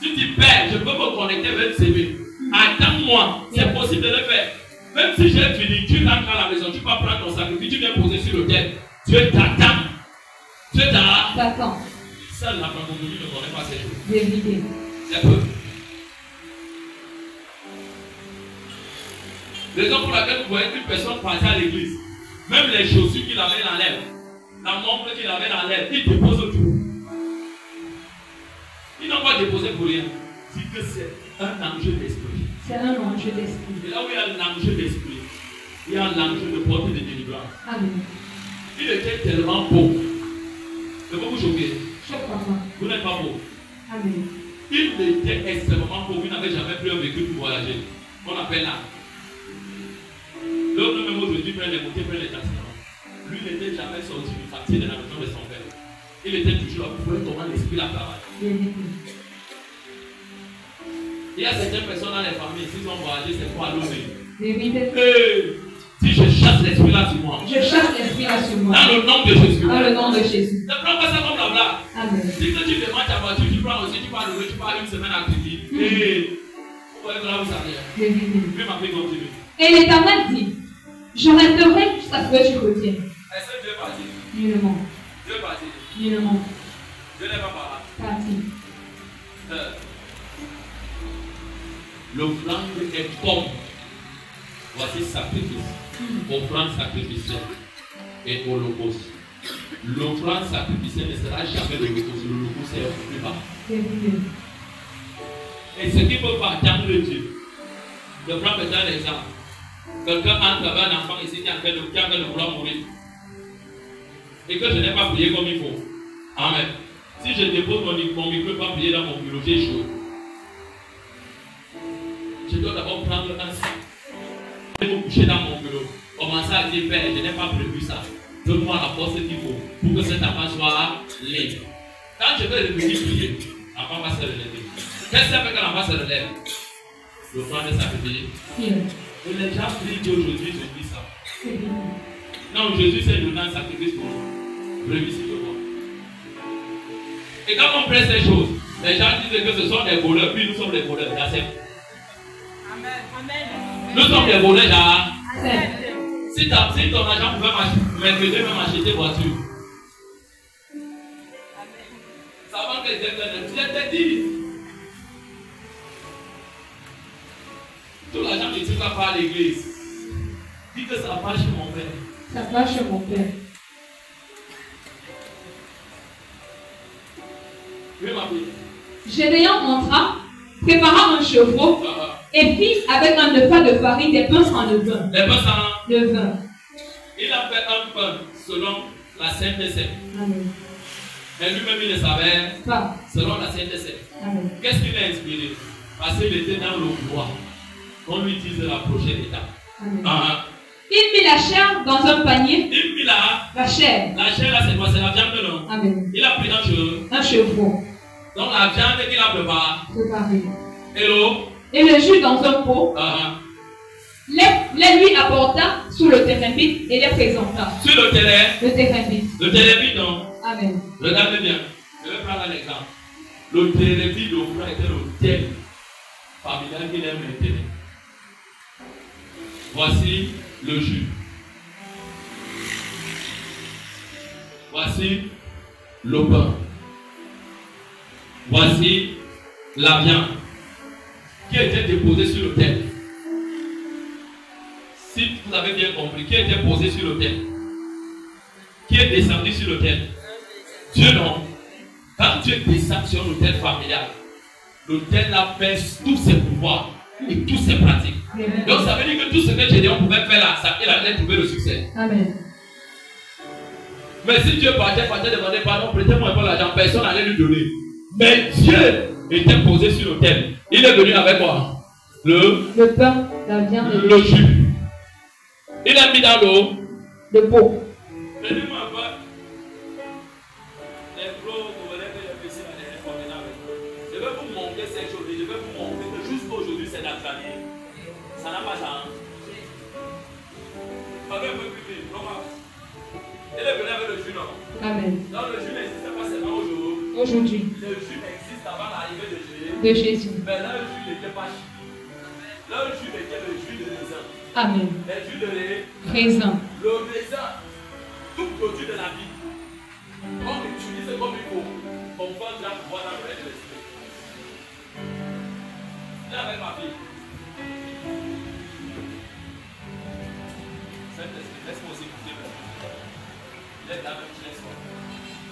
Tu dis, Père, je peux me connecter vers le CV. Attends-moi, c'est possible de le faire. Même si j'ai fini, tu rentres à la maison, tu vas prendre ton sacrifice, tu viens poser sur le thème. Dieu t'attend. Dieu t'attend. Seule la francophonie ne connaît pas ces choses. Vérité. C'est peu. Raison pour laquelle vous voyez qu'une personne partait à l'église, même les chaussures qu'il avait dans l'air, la montre qu'il avait dans l'air, il dépose autour. Ils n'ont pas déposé pour rien. C'est que c'est un enjeu d'esprit. C'est un enjeu d'esprit. Et là où il y a l'enjeu d'esprit, il y a l'enjeu de portée de délivrance. Amen. Il était tellement beau. Ne pas vous choquer. Choque-moi. Vous n'êtes pas beau. Amen. Il était extrêmement beau. Il n'avait jamais pris un véhicule pour voyager. On appelle là. L'autre même aujourd'hui prend les montées, prend les taxis. Lui n'était jamais sorti du quartier de la maison de son père. Il était toujours là pour voir comment l'esprit la travaille. Il y a certaines personnes dans les familles, s'ils ont voyagé, c'est pour allouer. Si je chasse l'esprit là sur moi. Je chasse l'esprit là sur moi. Dans le nom de Jésus. Dans le nom de Jésus. Ne prends pas ça comme la blague. Amen. Si que tu demandes ta voiture, tu prends aussi, tu pars louer, tu pars une semaine à Crédit. Et vous voyez là où ça vient. Puis ma fille continue. Et l'Éternel dit, je resterai jusqu'à ce que tu reviennes. Est-ce que Dieu est parti? Nullement. Dieu est parti. Nullement. Dieu n'est pas par là. Parti. L'offrande est comme voici sacrifice, offrande sacrificielle et holocauste. L'offrande sacrificielle ne sera jamais l'holocauste. L'holocauste est plus bas. Et ce qui peut pas attendre Dieu, je prends peut-être un exemple. Quelqu'un entre avec un enfant ici qui a fait de vouloir mourir et que je n'ai pas prié comme il faut. Amen. Si je dépose mon micro pas prier dans mon bureau, j'ai chaud. Je dois d'abord prendre un sac. Je vais me coucher dans mon bureau. Commencer à dire, Père, je n'ai pas prévu ça. Donne-moi la force qu'il faut pour que cet enfant soit libre. Quand je vais revenir prier, l'enfant va se relever. Qu'est-ce que ça fait quand l'enfant se relève? Le prendre de sacrifier. Et les gens prient d'aujourd'hui, je dis ça. Non, Jésus s'est donné un sacrifice pour nous. Prévisiblement. Et quand on prête ces choses, les gens disent que ce sont des voleurs, puis nous sommes des voleurs. Amen. Nous sommes des voleurs là. Si ton argent pouvait m'aider même acheter voiture. Ça va que je te dis. Tout l'argent que tu vas pas à l'église. Dis que ça va chez mon père. Ça va chez mon père. Oui, ma fille. Gédéon entra, prépara un chevreau et fit avec un pas de farine des pains sans levain. Les pains sans levain. Il a fait un pain selon la Sainte Seine. Amen. Mais lui-même il ne savait pas. Selon la Sainte Seine. Qu'est-ce qu'il a inspiré? Parce qu'il était dans le bois. On lui disait la prochaine étape. Il mit la chair dans un panier. Il mit la chair. La chair là c'est quoi? C'est la viande non? Amen. Il a pris un chevreau. Donc la viande qu'il a préparée. Et l'eau. Et le jus dans un pot. Les lui apporta sur le térébinthe et les présenta. Sur le térébinthe. Le térébinthe. Le térébinthe non? Amen. Regardez bien. Je vais prendre un exemple. Le térébinthe d'Ophra était l'autel familial qu'il aime maintenir. Voici le jus. Voici le pain. Voici la viande qui était déposée sur l'autel. Si vous avez bien compris, qui était posée sur l'autel? Qui est descendu sur l'autel? Dieu non. Quand Dieu descend sur l'autel familial, l'autel a fait tous ses pouvoirs et tous ses pratiques. Donc ça veut dire que tout ce que Gédéon pouvait faire là, il allait trouver le succès. Amen. Mais si Dieu partait demander pardon, prêtez-moi un peu l'argent, personne n'allait lui donner. Mais Dieu était posé sur l'autel. Il est venu avec quoi? Le pain, la viande, le jus. Il a mis dans l'eau le pot. Donnez-moi un peu. Les pros, vous voulez que je puisse aller avec. Je vais vous montrer ces choses. Je vais vous montrer que jusqu'à aujourd'hui, c'est naturel. Ça n'a pas ça. Parlez un peu plus vite. Il est venu avec le jus, non? Amen. Donc le jus n'existe pas seulement aujourd'hui. Le jus existe avant l'arrivée de Jésus. Mais là, le jus n'était pas chimique. Là, le jus était le jus de raisin. Amen. Le jus de raisin. Le raisin, tout produit de la vie, on l'utilise comme il faut. On va la pouvoir dans le règne de l'esprit. Là, avec ma fille.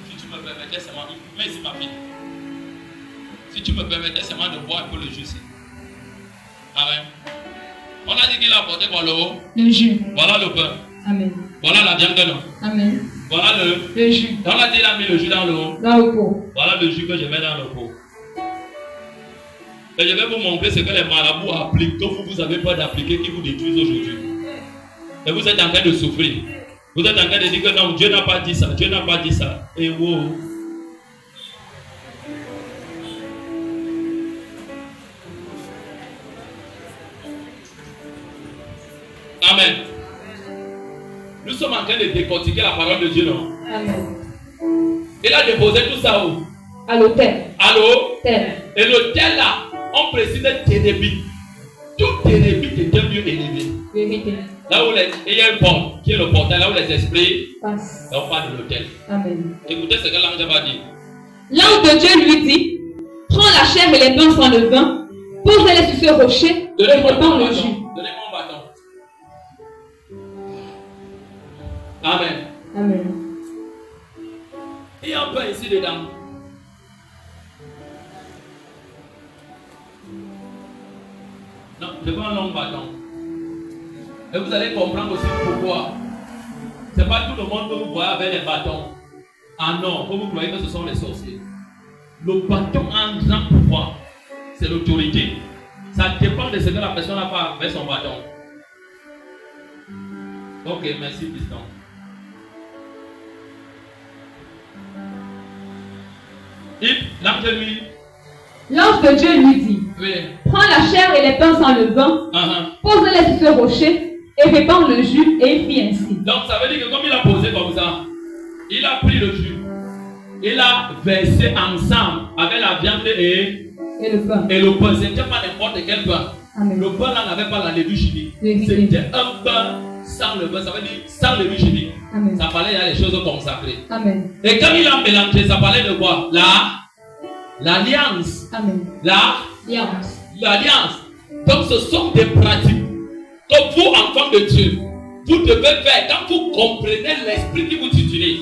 Si tu me permettais seulement, mais ici ma fille. Si tu me permettais seulement de voir un peu le jus ici. Amen. On a dit qu'il a apporté quoi le haut? Le jus. Voilà le pain. Amen. Voilà la viande non. Amen. Voilà le jus. On a dit qu'il a mis le jus dans le haut. Dans le pot. Voilà le jus que je mets dans le pot. Et je vais vous montrer ce que les marabouts appliquent, que vous avez peur d'appliquer, qui vous détruisent aujourd'hui. Et vous êtes en train de souffrir. Vous êtes en train de dire que non, Dieu n'a pas dit ça, Dieu n'a pas dit ça. Et wow. Amen. Nous sommes en train de décortiquer la parole de Dieu, non? Amen. Il a déposé tout ça où? À l'autel. À l'autel. Terre. Et l'autel là, on précise ténébite. Tout ténébite est un lieu élevé. Vérité. Là où il y a un port, qui est le portail, là où les esprits Passe. on parle de l'autel. Amen. Écoutez ce que l'ange va dire. L'ange de Dieu lui dit, prends la chair et les pains sans levain, pose-les sur ce rocher et répands le jus. Donnez-moi un bâton. Amen. Amen. Il y a un pain ici dedans. Non, je veux un long bâton. Et vous allez comprendre aussi pourquoi. Ce n'est pas tout le monde que vous voyez avec des bâtons. Ah non, que vous croyez que ce sont les sorciers. Le bâton a un grand pouvoir. C'est l'autorité. Ça dépend de ce que la personne a fait avec son bâton. Ok, merci, Piston. L'ange de Dieu lui dit, Oui. prends la chair et les pains sans levain, pose-les sur ce rocher et répands le jus, et il fit ainsi. Donc ça veut dire que comme il a posé comme ça, il a pris le jus, il a versé ensemble avec la viande et le pain. Et le pain, c'était pas n'importe quel pain. Amen. Le pain là n'avait pas la levure chimique. Oui. C'était un pain sans levain, ça veut dire sans levure chimique. Amen. Ça parlait, il y a des choses consacrées. Amen. Et quand il a mélangé, ça parlait de quoi? L'alliance. Amen. L'alliance. Donc ce sont des pratiques que vous, enfants de Dieu, vous devez faire quand vous comprenez l'esprit qui vous utilise.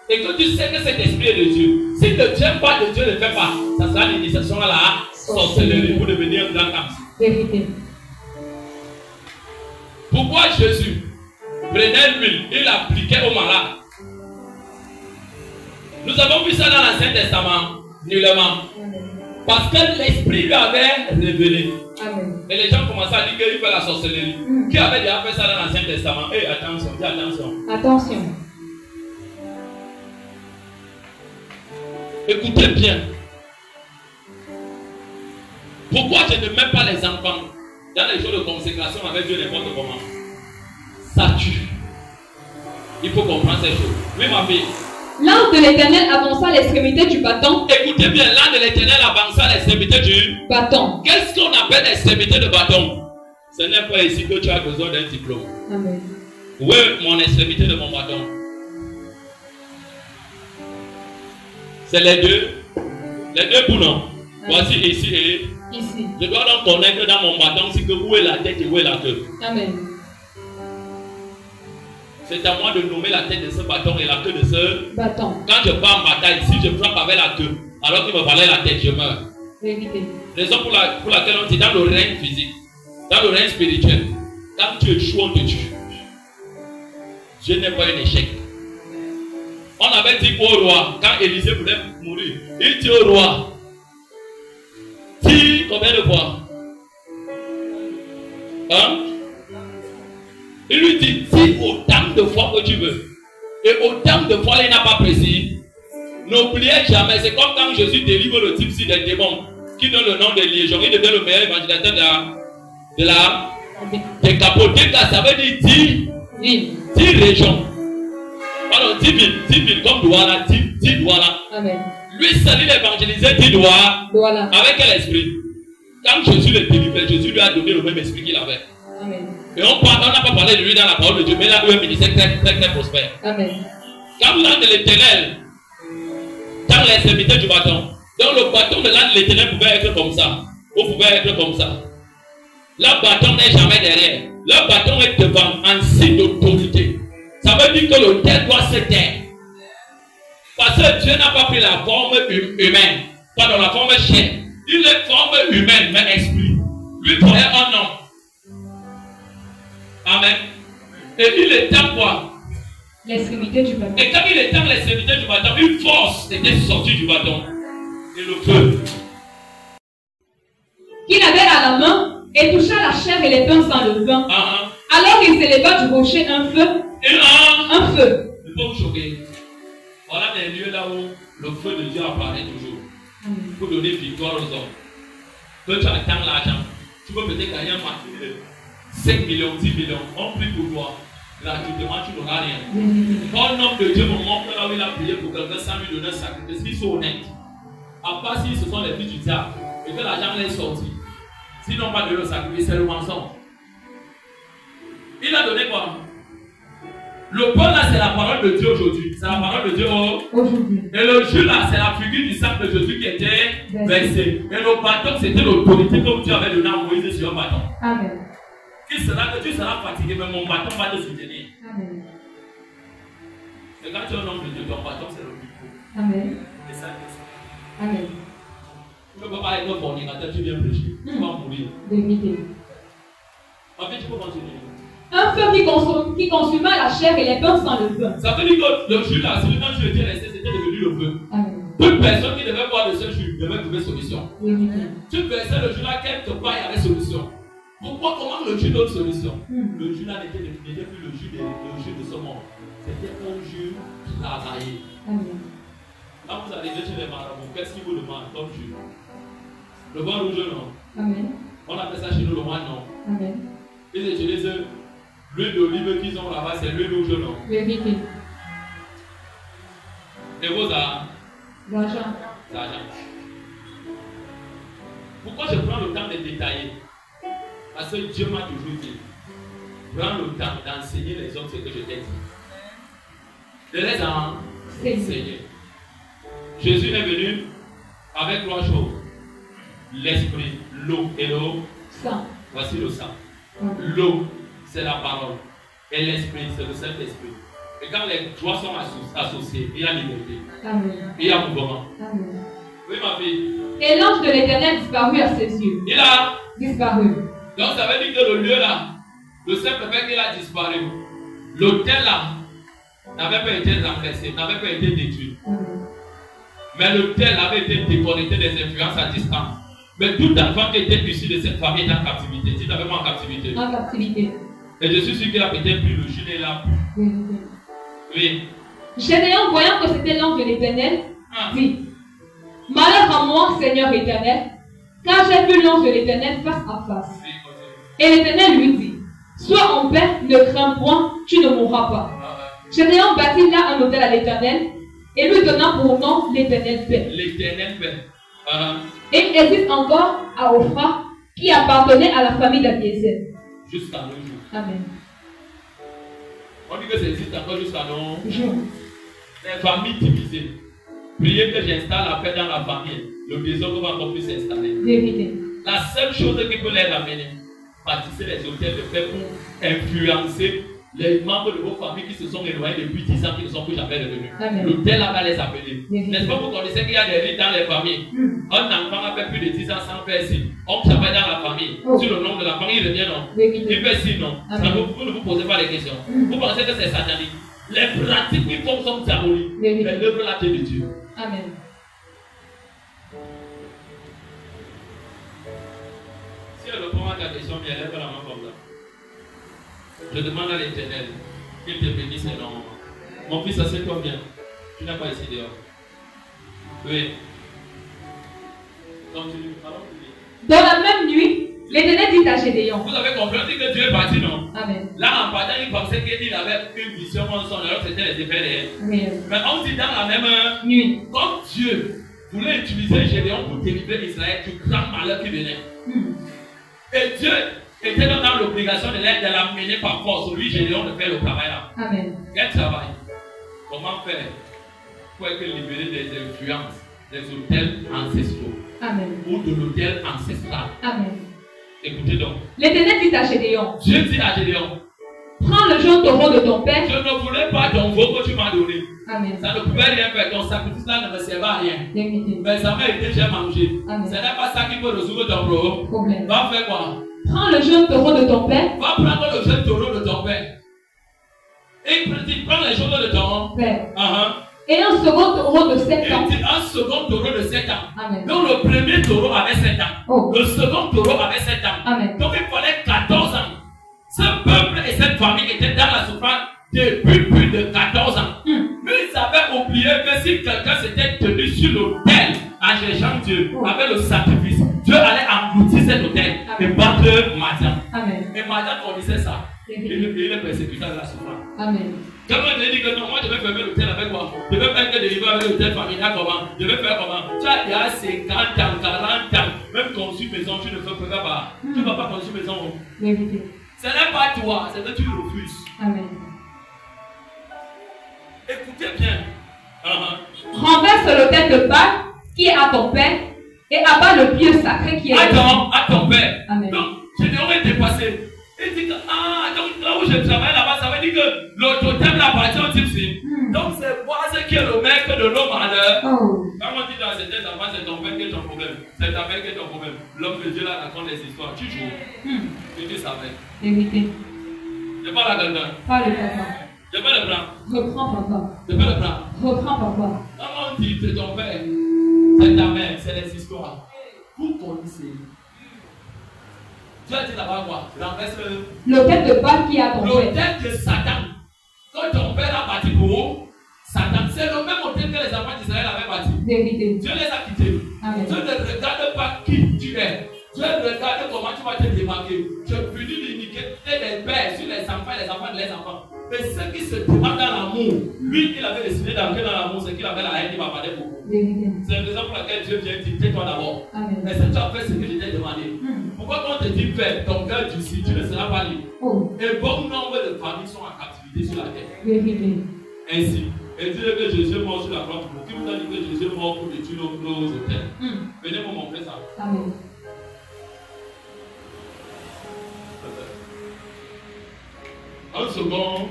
Et que tu sais que cet esprit est de Dieu. Si ne tient pas de Dieu, ne fais pas. Ça sera l'initiation à la sorcellerie pour devenir un grand homme. Vérité. Pourquoi Jésus prenait l'huile, il l'appliquait au malade? Nous avons vu ça dans l'Ancien Testament, nullement. Parce que l'esprit lui avait révélé. Amen. Et les gens commençaient à dire qu'il fait la sorcellerie. Qui avait déjà fait ça dans l'Ancien Testament? Eh, attention, dis attention. Attention. Écoutez bien. Pourquoi je ne mets pas les enfants dans les jours de consécration avec Dieu n'importe comment? Ça tue. Il faut comprendre ces choses. Oui, ma fille. L'ange de l'Éternel avança l'extrémité du bâton. Écoutez bien, l'ange de l'Éternel avança l'extrémité du bâton. Qu'est-ce qu'on appelle l'extrémité de bâton? Ce n'est pas ici que tu as besoin d'un diplôme. Amen. Où est mon extrémité de mon bâton? C'est les deux boulons. Voici ici et ici. Je dois donc connaître dans mon bâton si que où est la tête et où est la queue. Amen. C'est à moi de nommer la tête de ce bâton et la queue de ce bâton. Quand je pars en bataille, si je frappe avec la queue, alors qu'il me fallait la tête, je meurs. Vérité. Raison pour laquelle on dit dans le règne physique, dans le règne spirituel, quand tu échoues, on te tue. Dieu n'est pas un échec. On avait dit au roi, quand Élisée voulait mourir, il dit au roi, tire combien de fois? Hein? Il lui dit, tire autant de fois que tu veux. Et autant de fois, il n'a pas précis. N'oubliez jamais, c'est comme quand Jésus délivre le type ci des démons, qui donne le nom de Légion. Il devient le meilleur évangélisateur de la décapotée, car ça veut dire 10 régions. Pardon, 10 villes, comme Douala, 10 Douala. Amen. Lui seul, il évangélisait 10 Douala. Avec quel esprit? Quand Jésus le délivrait, Jésus lui a donné le même esprit qu'il avait. Amen. Et on n'a pas parlé de lui dans la parole de Dieu, mais il a eu un ministère très prospère. Amen. Quand vous êtes de l'Éternel, dans l'extrémité du bâton, donc le bâton de l'âne de l'Éternel pouvait être comme ça. Vous pouvez être comme ça. Le bâton n'est jamais derrière. Le bâton est devant, en signe d'autorité. Ça veut dire que l'autel doit se taire. que Dieu n'a pas pris la forme humaine, pas dans la forme chair. Il est forme humaine, mais esprit. Lui connaît un homme. Amen. Et il éteint quoi? L'extrémité du bâton. Et quand il éteint l'extrémité du bâton, une force était sortie du bâton. Et le feu. Qu'il avait à la main et toucha la chair et les pains sans levain. Alors il s'éleva du rocher un feu. Un feu. Ne pas vous choquer. Voilà des lieux là où le feu de Dieu apparaît toujours. Pour donner victoire aux hommes. Quand tu attends l'argent, tu peux peut-être gagner un marché de 5 millions, 10 millions. On prie pour toi. Gratuitement, tu n'auras rien. Quand un homme de Dieu me montre là où il a prié pour quelqu'un sans lui donner un sacrifice, s'ils sont honnêtes. À part si ce sont les fils du diable et que l'argent est sorti. S'ils n'ont pas donné le sacrifice, c'est le mensonge. Il a donné quoi? Le pain là, c'est la parole de Dieu aujourd'hui. C'est la parole de Dieu aujourd'hui. Et le jus là, c'est la figure du sang de Jésus qui était versé. Et le bâton, c'était l'autorité que Dieu avait donné à Moïse sur un bâton. Amen. Qui sera que tu seras fatigué, mais mon bâton va te soutenir. Amen. Et quand tu es un homme de Dieu, ton bâton, c'est le plus beau. Amen. Et ça, c'est ça. Amen. Tu ne peux pas être un fornicateur, tu viens prêcher. Tu vas mourir. Vérité. En fait, tu peux continuer. Un feu qui consuma la chair et les pains sans levain. Ça veut dire que le jus là, celui dont tu étais resté, c'était devenu le feu. Amen. Toute personne qui devait boire de ce jus devait trouver solution. Vérité. Tu versais le jus là, quelque part, il y avait solution. Pourquoi, comment le jus donne solution? Le jus là n'était plus le jus de ce monde. C'était un jus travaillé. Amen. Quand vous arrivez chez les marabouts, qu'est-ce qu'ils vous demandent comme jus? Le vin rouge, non? Amen. On appelle ça chez nous le moine, non? Amen. Ils utilisent l'huile d'olive qu'ils ont là-bas, c'est l'huile rouge, non? Vérité. Et vos arts? L'argent. L'argent. Pourquoi je prends le temps de détailler? Parce que Dieu m'a toujours dit, prends le temps d'enseigner les autres ce que je t'ai dit. De les enseigner. Jésus est venu avec 3 choses. L'esprit, l'eau et le sang. Voici le sang. L'eau, c'est la parole. Et l'esprit, c'est le Saint-Esprit. Et quand les 3 sont associés, il y a liberté. Amen. Il y a mouvement. Amen. Oui, ma fille. Et l'ange de l'Éternel disparut à ses yeux. Il a disparu. Donc ça veut dire que le lieu là, le simple fait qu'il a disparu, l'hôtel là n'avait pas été renversé, n'avait pas été détruit. Mais l'hôtel avait été déconnecté des influences à distance. Mais tout enfant qui était issu de cette famille est en captivité. Tu n'avais pas en captivité. En captivité. Et je suis sûr qu'il a peut-être pris le jus et l'a pris. Oui. Gédéon, voyant que c'était l'ange de l'Éternel, dit: Malheur à moi, Seigneur éternel, car j'ai vu l'ange de l'Éternel face à face. Et l'Éternel lui dit: Sois en paix, ne crains point, tu ne mourras pas. Gédéon bâtit là un autel à l'Éternel et lui donna pour nom l'Éternel paix. L'Éternel paix. Et il existe encore à Ophra qui appartenait à la famille d'Abiézer. Jusqu'à nos jours. Amen. On dit que ça existe encore jusqu'à nos jours. Les familles divisées. Priez que j'installe la paix dans la famille. Le désordre va encore plus s'installer. Vérité. La seule chose qui peut les ramener, bâtissez les hôtels de paix pour influencer les membres de vos familles qui se sont éloignés depuis 10 ans, qui ne sont plus jamais revenus. L'hôtel là va les appeler. N'est-ce pas, vous connaissez qu'il y a des rites dans les familles? Un enfant a fait plus de 10 ans sans faire ci. On travaille dans la famille. Sur le nom de la famille, il revient non. Il fait ci non. Vous ne vous posez pas les questions. Vous pensez que c'est satanique. Les pratiques qui font sont diaboliques. Mais l'œuvre là, c'est de Dieu. Amen. Si elle répond à ta question, elle lève la main comme ça. Je demande à l'Éternel qu'il te bénisse énormément. Mon fils, assieds-toi bien. Tu n'es pas ici dehors. Oui. Continue. Dans la même nuit, l'Éternel dit à Gédéon. Vous avez compris que Dieu est parti, non? Amen. Là, en partant, il pensait qu'il avait une vision en son alors c'était les effets. Oui. Mais on dit dans la même nuit, comme Dieu voulait utiliser Gédéon pour délivrer Israël du grand malheur qui venait. Et Dieu était dans l'obligation de l'amener par force. Lui, Gédéon, de faire le travail là. Amen. Quel travail? Comment faire pour être libéré des influences des hôtels ancestraux? Amen. Ou de l'hôtel ancestral? Amen. Écoutez donc. L'Éternel dit à Gédéon. Dieu dit à Gédéon. Prends le jeune taureau de ton père. Je ne voulais pas ton veau que tu m'as donné. Amen. Ça ne pouvait rien faire. Ton sacrifice là ne me servait à rien. Vérité. Mais ça m'a été, j'ai mangé. Amen. Ce n'est pas ça qui peut résoudre ton problème. Va faire quoi? Prends le jeune taureau de ton père. Va prendre le jeune taureau de ton père. Et tu prends les choses de ton père. Uh-huh. Et un second taureau de 7 ans. Et un second taureau de 7 ans. Amen. Donc le premier taureau avait 7 ans. Oh. Le second taureau avait 7 ans. Amen. Donc il fallait 14 ans. Ce peuple et cette famille étaient dans la souffrance depuis plus de 14 ans. Mais ils avaient oublié que si quelqu'un s'était tenu sur l'autel en cherchant Dieu avec le sacrifice, Dieu allait engloutir cet autel et battre Madian. Et Madian connaissait ça. Il est persécuteur de la souffrance. Amen. Quand on dit que non, moi je vais fermer l'hôtel avec quoi? Je vais faire que des livres avec l'hôtel familial comment? Je vais faire comment? Tu as il y a 50 ans, 40 ans, même construire maison, tu ne fais pas. Tu ne vas pas construire maison. Vérité. Ce n'est pas toi, c'est que tu refuses. Amen. Écoutez bien. Renverse l'autel de Baal qui est à ton père et abat le pieu sacré qui est à ton père. Amen. Donc, je n'aurais dépassé. Il dit que, donc là où je travaille là-bas, ça veut dire que le totem appartient au type-ci. Donc, c'est moi ce qui est le maître de l'homme en l'heure. Quand on dit dans certains enfants, c'est ton père qui est ton problème. C'est ta mère qui est ton problème. L'homme de Dieu là raconte les histoires. Tu joues. Tu savais. Vérité. Je parle à quelqu'un. Pas le papa. Je peux le prendre. Reprends papa. Je peux le prendre. Reprends papa. Quand on dit c'est ton père, c'est ta mère, c'est les histoires. Vous connaissez. Tu as dit là-bas quoi? Renverse l'autel de Baal qui est à ton père. L'autel de Satan. Quand ton père a bâti pour Satan, c'est le même autel que les enfants d'Israël avaient bâti. Vérité. Dieu les a quittés. Amen. Dieu ne regarde pas qui tu es. Dieu regarde comment tu vas te démarquer. Tu punis l'iniquité des pères sur les enfants de les enfants. Mais ceux qui se démarquent dans l'amour, lui, il avait décidé d'entrer dans l'amour, c'est qu'il avait la haine, il va parler beaucoup. C'est la raison pour laquelle Dieu vient dire, tais-toi d'abord. Mais si tu as fait ce que je t'ai demandé, pourquoi quand on te dit fais, ton cœur durcit, tu ne seras pas libre. Et bon nombre de familles sont en captivité sur la terre. Ainsi. Et dire que Jésus est mort sur la croix. Qui vous a dit que Jésus est mort pour détruire nos hôtels? Venez me montrer ça. Amen. Un second.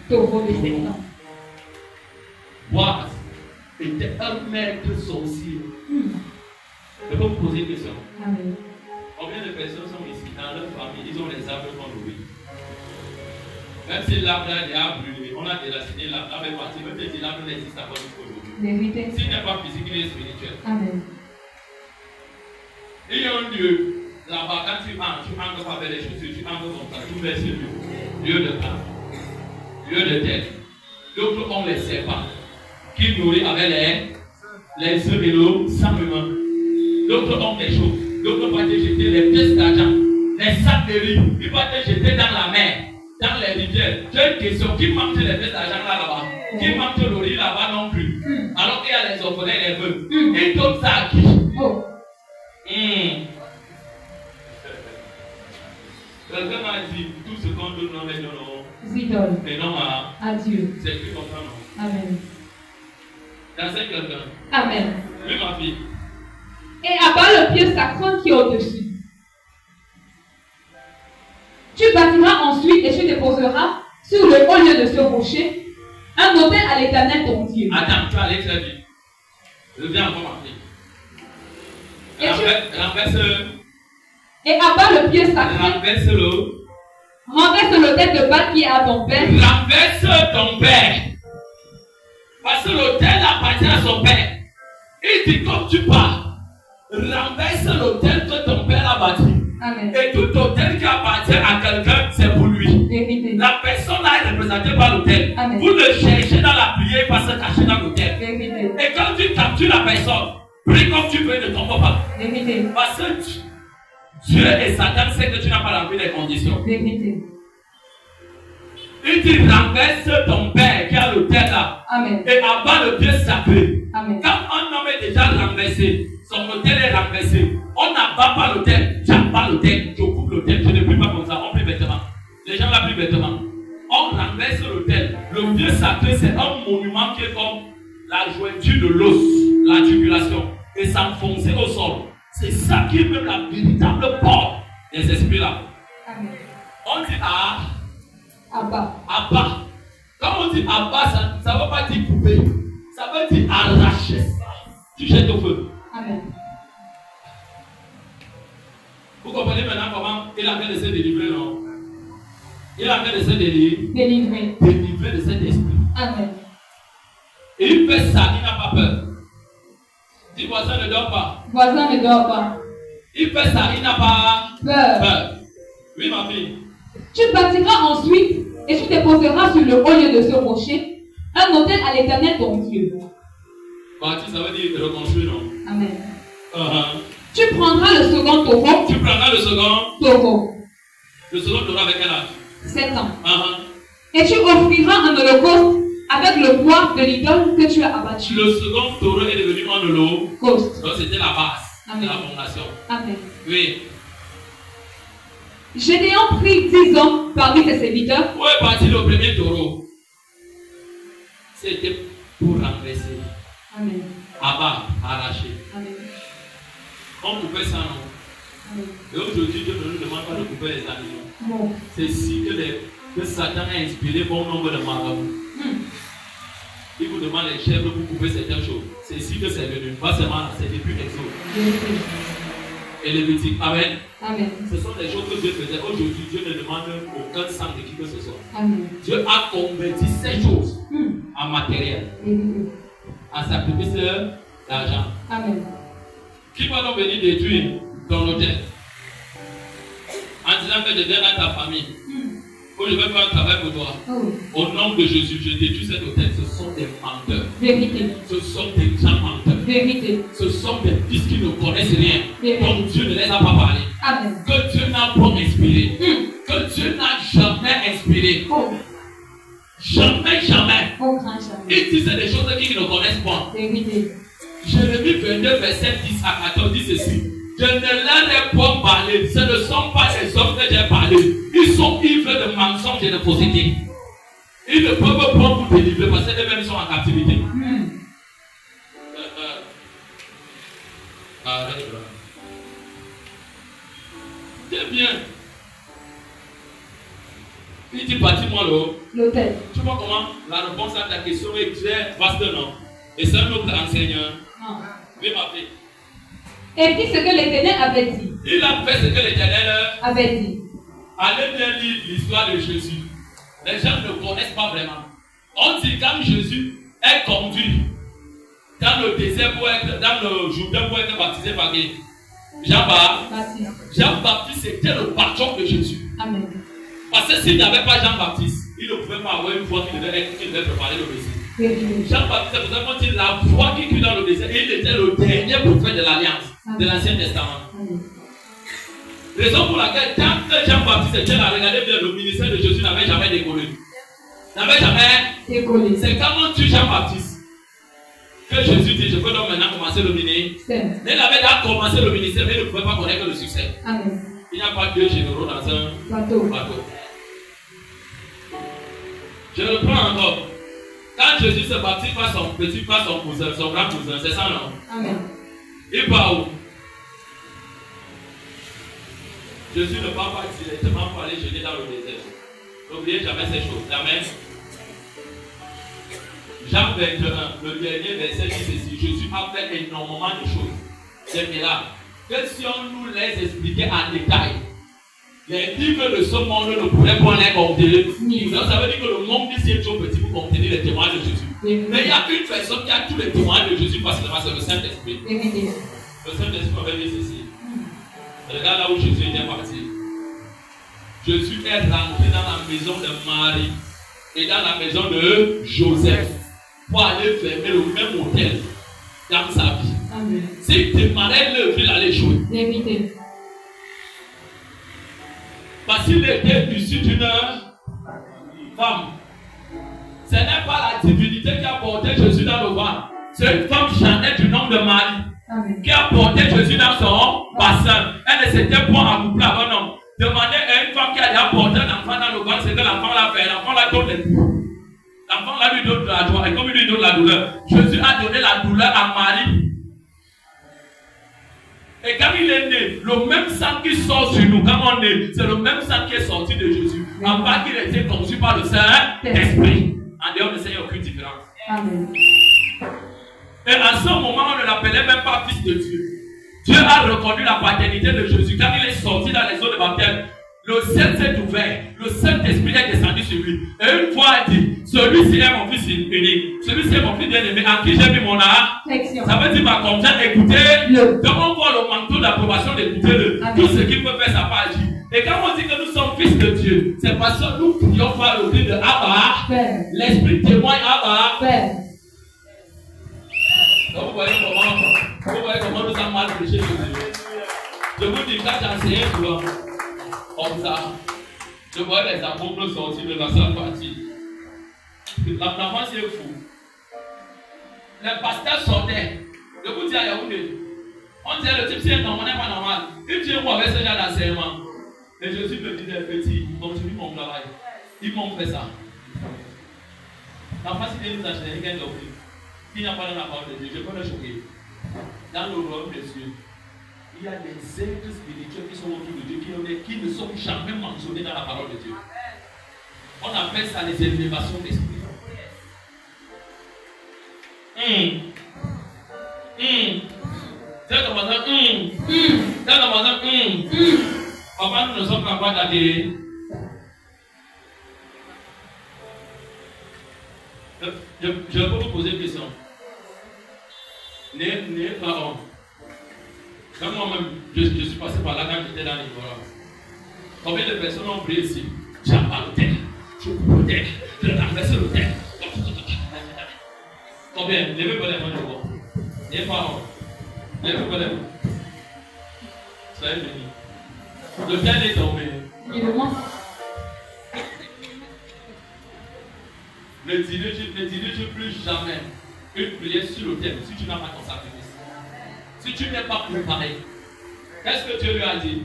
Taureau de 7 ans. Boaz était un maître sorcier. Je peux vous poser une question. Amen. Combien de personnes sont ici dans leur famille? Ils ont les arbres qu'on oublie. Même si l'arbre a déjà brûlé, on a déraciné l'arbre, l'arbre est parti, même si l'arbre n'existe pas jusqu'aujourd'hui. S'il n'est pas physique, il est spirituel. Amen. Il y a un Dieu. Là-bas, quand tu entres avec les chaussures, tu entres comme ça, tu verses Dieu. Dieu de pain, Dieu de tête. D'autres ont les serpents qui nourrissent avec les œufs et l'eau sans humain. D'autres ont des choses. D'autres vont te jeter les pièces d'argent, les sacs de riz. Ils vont te jeter dans la mer, dans les rivières. J'ai une question. Qui mange les pièces d'argent là-bas? Qui mange le riz là-bas non plus? Alors qu'il y a les orphelins et les veuves. Ils donnent ça à qui? Quelqu'un m'a dit, tout ce qu'on donne, non, les donnons. Mais non, à Dieu. C'est plus comme ça, non? Amen. Dans quelqu'un. Amen. Oui, ma fille. Et abat le pieu sacré qui est au-dessus. Tu bâtiras ensuite et tu déposeras sur le haut lieu de ce rocher un autel à l'Éternel ton Dieu. Attends, tu vas aller très vite. Je viens encore, ma fille. Renverse. Et abat le pieu sacré. Renverse-le. Renverse l'autel de Baal qui est à ton père. Renverse ton père. Parce que l'autel appartient à son père. Il dit comme tu pars, renverse l'autel que ton père a bâti. Amen. Et tout autel qui appartient à quelqu'un, c'est pour lui. Vérité. La personne là est représentée par l'autel. Vous le cherchez dans la prière, pas se cacher dans l'autel. Et quand tu captures la personne, prie comme tu veux de ton papa. Vérité. Parce que Dieu et Satan savent que tu n'as pas rempli les conditions. Vérité. Il dit renverse ton père qui a l'autel là. Amen. Et abat le pieu sacré. Amen. Quand un homme est déjà renversé, son autel est renversé. On n'abat pas l'autel, tu abats l'autel, tu occupes l'autel, tu ne pries pas comme ça, on prie bêtement. Les gens la prient bêtement. On renverse l'autel. Le pieu sacré, c'est un monument qui est comme la jointure de l'os, la jugulation, et s'enfoncer au sol. C'est ça qui est même la véritable porte des esprits là. Amen. On dit Abba. Abba. Quand on dit Abba, ça ne veut pas dire couper. Ça veut dire arracher. Tu jettes au feu. Amen. Vous comprenez maintenant comment il a fait de se délivrer, non? Il a fait de se délivrer de cet esprit. Amen. Et il fait ça, il n'a pas peur. Dis voisin ne dort pas. Voisin ne dort pas. Il fait ça, il n'a pas peur. Oui, ma fille. Tu bâtiras ensuite et tu déposeras sur le haut lieu de ce rocher un autel à l'Éternel ton Dieu. Bâtir, ça veut dire reconstruire, non? Amen. Tu prendras le second taureau. Tu prendras le second taureau. Le second taureau avec quel âge? 7 ans. Et tu offriras un holocauste avec le bois de l'idole que tu as abattu. Le second taureau est devenu un holocauste. Donc c'était la base de la fondation. Amen. Oui. Gédéon prit 10 hommes parmi ses serviteurs. Où est parti le premier taureau? C'était pour renverser. Amen. Abat, arracher. Amen. On coupait ça, non? Amen. Et aujourd'hui, Dieu ne nous demande pas de couper les animaux. Non. C'est ici que Satan a inspiré bon nombre de marabouts. Il vous demande les chèvres pour couper certaines choses. C'est ici que c'est venu. Pas seulement là, c'est depuis Exode. Et Lévitique. Amen. Amen. Ce sont des choses que Dieu faisait. Aujourd'hui, Dieu ne demande aucun sang de qui que ce soit. Amen. Dieu a converti ces choses en matériel, en sacrifice d'argent. Amen. Qui va donc venir détruire ton hôtel en disant que je viens dans ta famille? Ou je vais faire un travail pour toi. Au nom de Jésus, je détruis cet hôtel. Ce sont des menteurs. Vérité. Ce sont des grands menteurs. Vérité. Ce sont des fils qui ne connaissent rien. Vérité. Donc Dieu ne les a pas parlé. Amen. Que Dieu n'a pas inspiré. Que Dieu n'a jamais inspiré. Jamais, jamais. Il dit c'est des choses qu'ils ne connaissent pas. Vérité. Jérémie 22, verset 10 à 14 dit ceci. Je ne leur ai pas parlé. Ce ne sont pas les hommes que j'ai parlé. Ils sont ivres de mensonges et de fausseté. Ils ne peuvent pas vous délivrer parce qu'eux-mêmes sont en captivité. C'est bien. Il dit bâtis-moi l'hôtel. Tu vois comment la réponse à ta question est très vaste, non? Et c'est un autre enseignant. Oui, ma fille. Et dit ce que l'Éternel avait dit. Il a fait ce que l'Éternel avait dit. Allez bien lire l'histoire de Jésus. Les gens ne connaissent pas vraiment. On dit quand Jésus est conduit dans le désert pour être, dans le Jourdain pour être baptisé par qui? Jean-Baptiste. Jean-Baptiste c'était le patron de Jésus. Amen. Parce que s'il n'y avait pas Jean-Baptiste, il ne pouvait pas avoir une voix qui devait préparer le Messie. Jean-Baptiste, vous avez dit la voix qui crie dans le désert, il était le dernier prophète de l'Alliance, de l'Ancien Testament. Raison pour laquelle, tant que Jean-Baptiste était là, regardez bien, le ministère de Jésus n'avait jamais décollé. N'avait jamais décollé. C'est quand on tue Jean-Baptiste que Jésus dit, je peux donc maintenant commencer le ministère. Mais il avait déjà commencé le ministère, mais il ne pouvait pas connaître le succès. Amen. Il n'y a pas deux généraux dans un bateau. Je reprends encore. Quand Jésus se baptise par son petit, par son cousin, son grand cousin, c'est ça, non? Amen. Il part où? Jésus ne part pas directement pour aller jeûner dans le désert. N'oubliez jamais ces choses. Amen. Jean 21, le dernier verset dit ceci. Jésus a fait énormément de choses. Des miracles. Que si on nous les expliquait en détail, les livres de ce monde ne pourraient pas les contenir. Donc ça veut dire que le monde ici est trop petit pour contenir les témoins de Jésus. Mais il y a une personne qui a tous les témoins de Jésus parce que c'est le Saint-Esprit. Le Saint-Esprit avait dit ceci. Regarde là où Jésus était parti. Jésus est rentré dans la maison de Marie et dans la maison de Joseph pour aller fermer le même hôtel dans sa vie. S'il démarrait l'œuvre, il allait jouer. Parce qu'il était issu d'une femme. Ce n'est pas la divinité qui a porté Jésus dans le ventre. C'est une femme Jeannette du nom de Marie. Amen. Qui a porté Jésus dans son bassin. Elle ne s'était pas accouplée avec un homme. Demandez à une femme qui a déjà porté un enfant dans le ventre, c'est que l'enfant l'a fait. L'enfant l'a donné. L'enfant l'a lui donné la joie. Et comme il lui donne la douleur, Jésus a donné la douleur à Marie. Et quand il il est né, le même sang qui sort sur nous quand on est, c'est le même sang qui est sorti de Jésus. En part qu'il a été conçu par le Saint-Esprit. En dehors de ça, il n'y a aucune différence. Amen. Et à ce moment, on ne l'appelait même pas fils de Dieu. Dieu a reconnu la paternité de Jésus. Quand il est sorti dans les eaux de baptême, le ciel s'est ouvert, le Saint-Esprit est descendu sur lui. Et une fois, il dit, celui-ci est mon fils unique, celui-ci est mon fils bien-aimé, en qui j'ai mis mon affection. Ça veut dire, ma confiance, écoutez-le. Donc on voit le manteau d'approbation d'écouter-le. Tout ce qu'il peut faire, ça pas agir. Et quand on dit que nous sommes fils de Dieu, c'est parce que nous prions par le cri de Abba. L'Esprit témoigne Abba. Donc vous voyez comment nous sommes mal prêchés de Dieu. Je vous dis, quand j'enseignais souvent, comme ça, je voyais les apôtres sortir de la salle partie. L'enfant c'est fou. Les pasteurs sortaient. Je vous dis à Yaoundé, on disait le type c'est normal, n'est pas normal. Il dit où avec ce genre d'enseignement. Et Jésus me disait, petit, continue mon travail. Ils m'ont fait ça. L'enfant c'est nous acheter quelqu'un d'offrir. Qui n'a pas dans la parole de Dieu, je peux le choquer. Dans le royaume des cieux, il y a des êtres spirituels qui sont autour de Dieu, qui ne sont jamais mentionnés dans la parole de Dieu. On appelle ça les élévations d'esprit. C'est comme ça. C'est comme ça. Papa, nous ne sommes pas capables d'adhérer. Je peux vous poser une question. N'ayez pas honte. Quand moi-même, je suis passé par là quand j'étais dans l'ignorance. Combien de personnes ont prié ici? Tu n'as pas le terre. Tu coupe le terre. Tu l'as renversé le terre. Combien? Levez pas les mains de vous. N'ayez pas honte. Levez pas les mains. Soyez bénis. Le terre est tombé. Ne dirige plus jamais une prière sur le thème si tu n'as pas ton sacrifice. Si tu n'es pas préparé, qu'est-ce que Dieu lui a dit?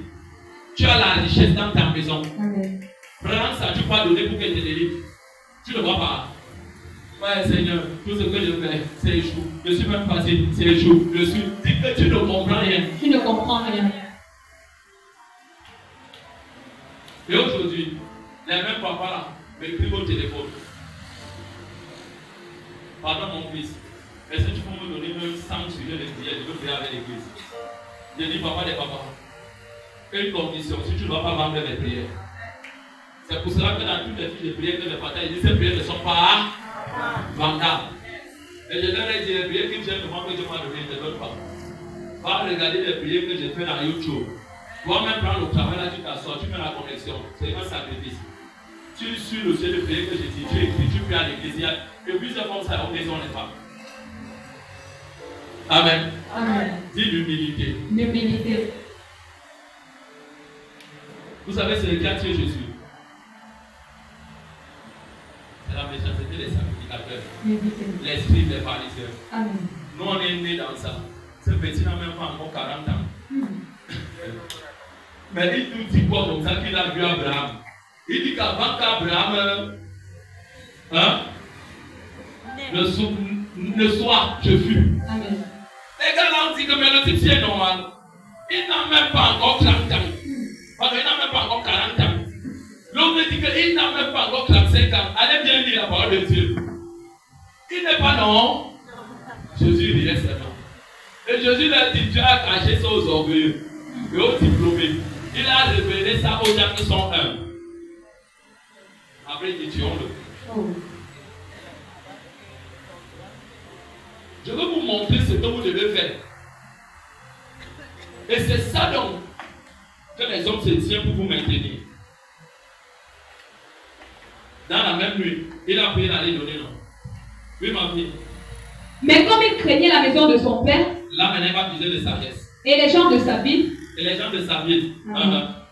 Tu as la richesse dans ta maison. Prends ça, tu vas donner pour qu'elle te délivre. Tu ne vois pas. Ouais, Seigneur, tout ce que je fais, c'est échoué. Je suis même passé, c'est échoué. Dis que tu ne comprends rien. Tu ne comprends rien. Et aujourd'hui, les mêmes papas là m'écrivent au téléphone. Pardon mon fils, est-ce que tu peux me donner même 100 sujets de prière? Je veux prier avec l'église. Je dis papa des papas, une condition, si tu ne vas pas vendre les prières. C'est pour cela que dans toutes les fiches de prière que je partage, ces prières ne sont pas vendables. Et je leur ai dit, les prières que j'ai demandé que je m'en donne, je ne donne pas. Va regarder les prières que j'ai fait dans YouTube. Toi-même prendre le travail là, tu t'assois, tu fais la connexion. C'est un sacrifice. Tu suis le sujet de prière que j'ai dit, tu écris, tu pries à l'église. Et puis c'est comme ça, on maison les femmes. Amen. Amen. Dis l'humilité. L'humilité. Vous savez, c'est le qui a tué Jésus. C'est la méchanceté des sacrificateurs. L'esprit des pharisiens. Amen. Nous, on est nés dans ça. Ce petit n'a même pas encore 40 ans. Mais il nous dit quoi comme ça qu'il a vu Abraham? Il dit qu'avant qu'Abraham ne soit, je fus. Amen. Et quand on dit que mais le type c'est normal, il n'a même pas encore 30 ans. Parce qu'il n'a même pas encore 40 ans. L'autre dit qu'il n'a même pas encore 35 ans. Allez bien lire la parole de Dieu. Il n'est pas non. Jésus il est seulement. Et Jésus leur dit, Dieu a caché ça aux orgueilleux et aux diplômés. Il a révélé ça aux gens qui sont humbles. Après, il dit, tuons-le. Je veux vous montrer ce que vous devez faire. Et c'est ça donc que les hommes se tiennent pour vous maintenir. Dans la même nuit, il a pris d'aller donner non. Oui, ma fille. Mais comme il craignait la maison de son père, là maintenant il va puiser de sagesse. Et les gens de sa ville, il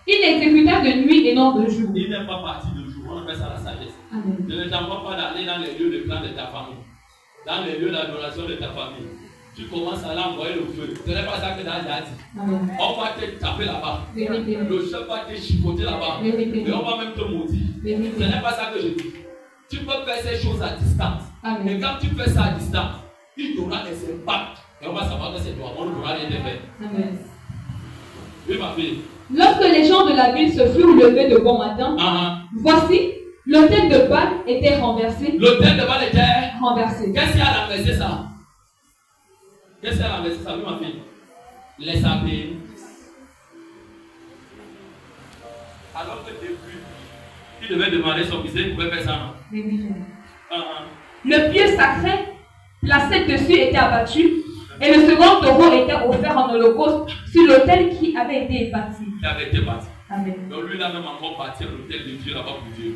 il l'exécuta de nuit et non de jour. Il n'est pas parti de jour, on appelle ça la sagesse. Je ne t'envoie pas d'aller dans les lieux de clan de ta famille, dans les lieux d'adoration de ta famille. Tu commences à l'envoyer le feu. Ce n'est pas ça que David a dit. On va te taper là-bas. Le chef va te chicoter là-bas. Et on va même te maudire. Ce n'est pas ça que je dis. Tu peux faire ces choses à distance. Et quand tu fais ça à distance, il y aura des impacts. Et on va savoir que c'est toi. On ne pourra rien te faire. Oui, ma fille. Lorsque les gens de la ville se furent levés de bon matin, voici, l'autel de Baal était renversé. L'autel de Baal était renversé. Qu'est-ce qui a renversé ça? Qu'est-ce qui a renversé ça, oui, ma fille? Les sapins. Alors que depuis, il devait demander son fils, il pouvait faire ça. Le pieu sacré placé dessus était abattu et le second taureau était offert en holocauste sur l'autel qui avait été bâti. Qui avait été bâti. Amen. Donc lui, il a même encore bâti l'autel de Dieu là-bas pour Dieu.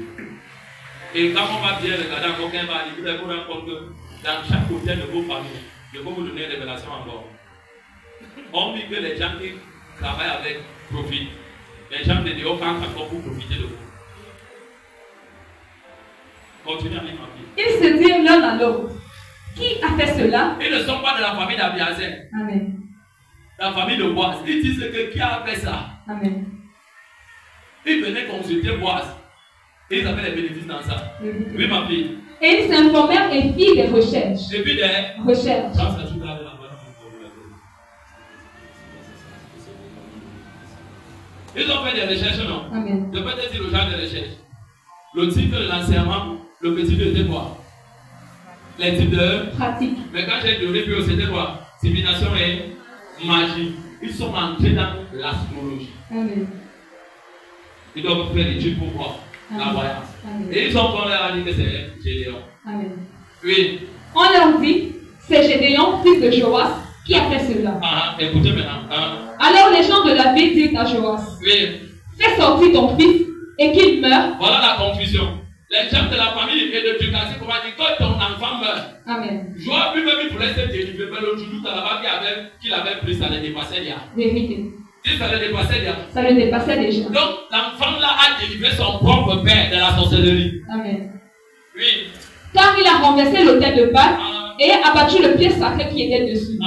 Et quand on va bien regarder encore quand il va aller, vous allez vous rendre compte que dans chaque hôtel de vos familles, je vais vous donner une révélation encore. On dit que les gens qui travaillent avec profitent. Les gens de dehors quand encore pour profiter de vous. Continuez avec ma fille. Ils se dirent l'un à l'autre. Qui a fait cela? Ils ne sont pas de la famille d'Abiazer. Amen. La famille de Boaz. Ils disent que qui a fait ça? Amen. Ils venaient consulter Boaz. Et ils avaient les bénéfices dans ça. Oui, ma fille. Et ils s'informèrent et firent des recherches. Et puis des recherches. Ils ont fait des recherches, non? Amen. Je peux te dire le genre de recherche. Le type de l'enseignement, le petit de quoi? Les types de pratique. Mais quand j'ai donné, puis c'était quoi? Divination et magie. Ils sont entrés dans l'astrologie. Amen. Ils doivent faire l'étude pour voir la voyance. Amen. Et ils ont quand leur dit que c'est Gédéon. Amen. Oui. On leur dit, c'est Gédéon, fils de Joas, qui a fait cela. Écoutez maintenant. Alors les gens de la ville dirent à Joas, oui. Fais sortir ton fils et qu'il meure. Voilà la confusion. Les gens de la famille et de Dieu, comment dire, quand ton enfant meurt, Amen. Joas lui-même il voulait se délivrer, mais le doudou là-bas qu'il avait pris, ça le dépassait déjà. Vérité. Si ça le dépassait déjà. Ça le dépassait déjà. Donc l'enfant là a délivré son propre père de la sorcellerie. Amen. Oui. Car il a renversé l'autel de Baal et abattu le pied sacré qui était dessus.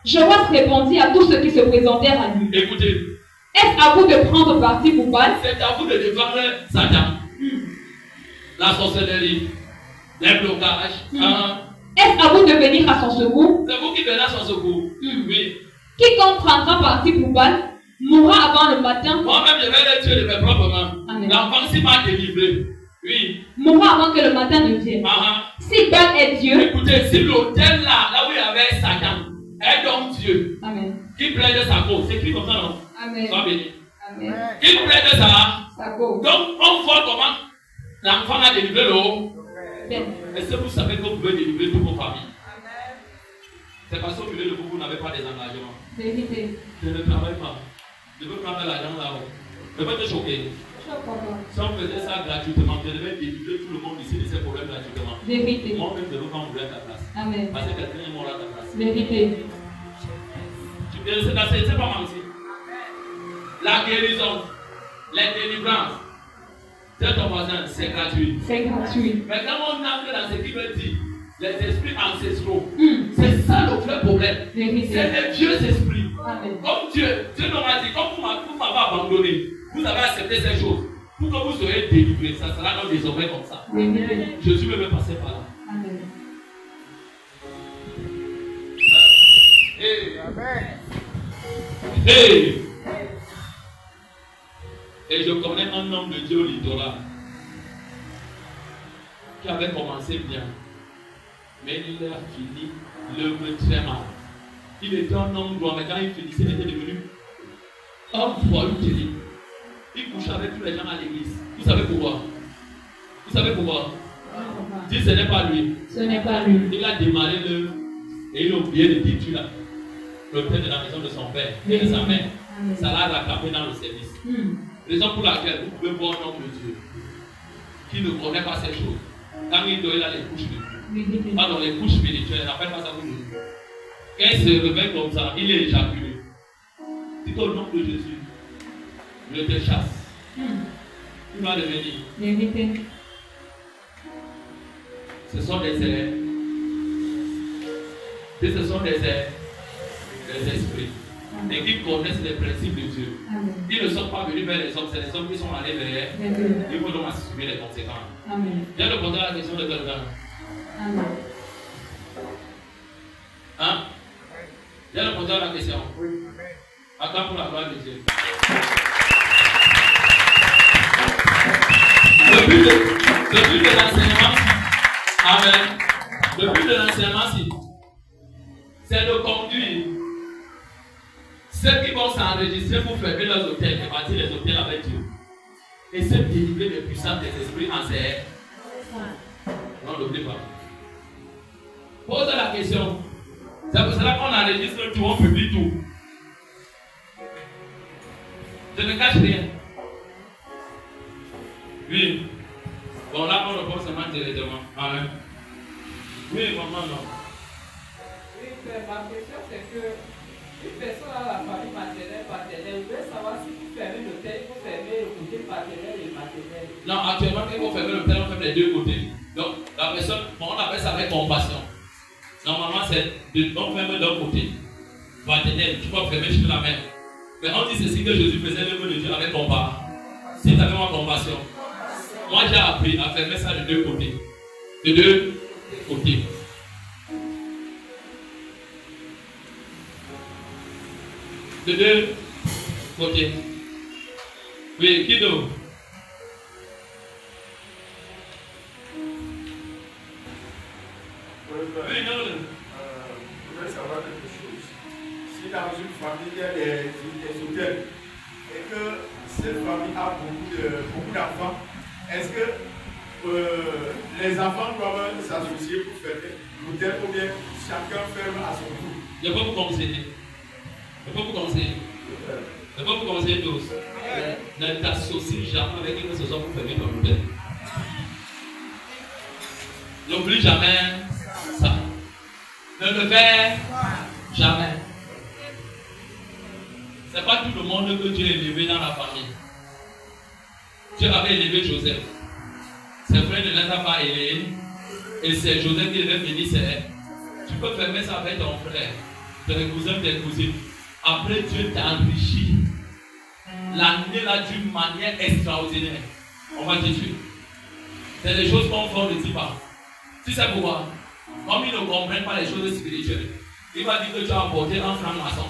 Joas répondit à tous ceux qui se présentèrent à lui. Écoutez. Est-ce à vous de prendre parti pour Baal? C'est à vous de défendre Satan. La sorcellerie, les blocages. Est-ce à vous de venir à son secours? C'est vous qui venez à son secours. Oui. Quiconque prendra parti pour Baal mourra avant le matin. Moi-même, je vais le tuer de mes propres mains. L'enfant s'y m'a délivré. Oui. Mourra avant que le matin ne vienne. Si Baal est Dieu. Écoutez, si l'autel là où il y avait Satan, est donc Dieu. Amen. Qui plaide sa cause. C'est écrit comme ça, non? Amen. Sois béni. Amen. Qui plaide sa cause. Donc, on voit comment l'enfant a délivré le haut. Est-ce que vous savez que vous pouvez délivrer toute vos familles? C'est parce qu'au milieu de vous, vous n'avez pas des engagements. Vérité. Je ne travaille pas. Je veux prendre l'argent là-haut. Je veux te choquer. Si on faisait ça gratuitement, je devais délivrer tout le monde ici de ces problèmes gratuitement. Vérité. Moi-même, je veux pas mourir à ta place. Amen. Parce que quelqu'un est mort à ta place. Vérité. C'est pas mal aussi. La guérison, les délivrances, c'est ton voisin, c'est gratuit. C'est gratuit. Mais quand on entre dans ce qui veut dire, les esprits ancestraux, c'est ça le vrai problème. C'est les vieux esprits. Amen. Comme Dieu nous a dit, comme vous m'avez abandonné, vous avez accepté ces choses. Pour que vous soyez délivrés, ça sera donc désormais comme ça. Amen. Jésus me fait passer par là. Amen. Hey. Hey. Et je connais un homme de Dieu au littoral qui avait commencé bien, mais il a fini l'œuvre très mal. Il était un homme droit, mais quand il finissait, il était devenu un voyou terrible. Il couchait avec tous les gens à l'église. Vous savez pourquoi? Vous savez pourquoi? Dis, ce n'est pas lui. Ce n'est pas lui. Il a démarré l'œuvre et il a oublié de dire tu l'as. Le père de la maison de son père et de sa mère. Ça l'a rattrapé dans le service. Raison pour laquelle vous pouvez voir un homme de Dieu qui ne connaît pas ces choses. Quand il doit, il a les couches de Dieu. Pardon, les couches spirituelles, il n'appelle pas ça pour nous. Quand il se réveille comme ça, il est éjaculé. C'est au nom de Jésus. Je te chasse. Tu vas revenir. Ce sont des airs. Et ce sont des airs. Des esprits. Et qui connaissent les principes de Dieu. Amen. Ils ne sont pas venus vers les hommes, c'est les hommes qui sont allés vers. Il faut donc assumer les conséquences. Amen. Je vais répondre à la question de quelqu'un. Amen. Hein? Je vais répondre à la question. Attends pour la gloire de Dieu. Le but de l'enseignement, amen. Le but de l'enseignement, c'est de conduire ceux qui vont s'enregistrer pour fermer leurs hôtels et bâtir les hôtels avec Dieu. Et se délivrer des puissances des esprits en serre. Non, n'oublie pas. Pose la question. C'est pour cela qu'on enregistre tout, on publie tout. Je ne cache rien. Oui. Bon, là, on répond seulement directement. Amen. Oui, maman, non. Oui, ma question, c'est que une personne a la famille maternelle, paternelle, je veux savoir si vous fermez l'hôtel, il faut fermer le côté paternel et maternel. Non, actuellement, quand il faut fermer l'hôtel, on ferme les deux côtés. Donc, la personne, on appelle ça avec compassion. Normalement, on ferme d'un côté. Paternel, tu peux fermer sur la main. Mais on dit ceci que Jésus faisait le mot de Dieu avec compassion. Si tu avais ma compassion, moi j'ai appris à fermer ça de deux côtés. De deux côtés. De deux côtés. Oui, qui d'autre? Oui, non. Je voudrais savoir quelque chose. Si dans une famille il y a des hôtels et que cette famille a beaucoup d'enfants, est-ce que les enfants doivent s'associer pour fermer l'hôtel ou bien chacun ferme à son tour? Je peux vous conseiller. Je peux vous conseiller. Je peux vous conseiller tous. Ne t'associe jamais avec une chose pour fermer ton hôtel. N'oublie jamais ça. Ne le fais jamais. Ce n'est pas tout le monde que Dieu a élevé dans la famille. Dieu avait élevé Joseph. Ses frères ne les ont pas élevés. Et c'est Joseph qui devait venir. Tu peux fermer ça avec ton frère, tes cousins, tes cousines. Après, Dieu t'a enrichi. L'année là d'une manière extraordinaire. On va te tuer. C'est des choses qu'on ne dit pas. Tu sais pourquoi? Comme ils ne comprennent pas les choses spirituelles, il va dire que tu as apporté un franc-maçon.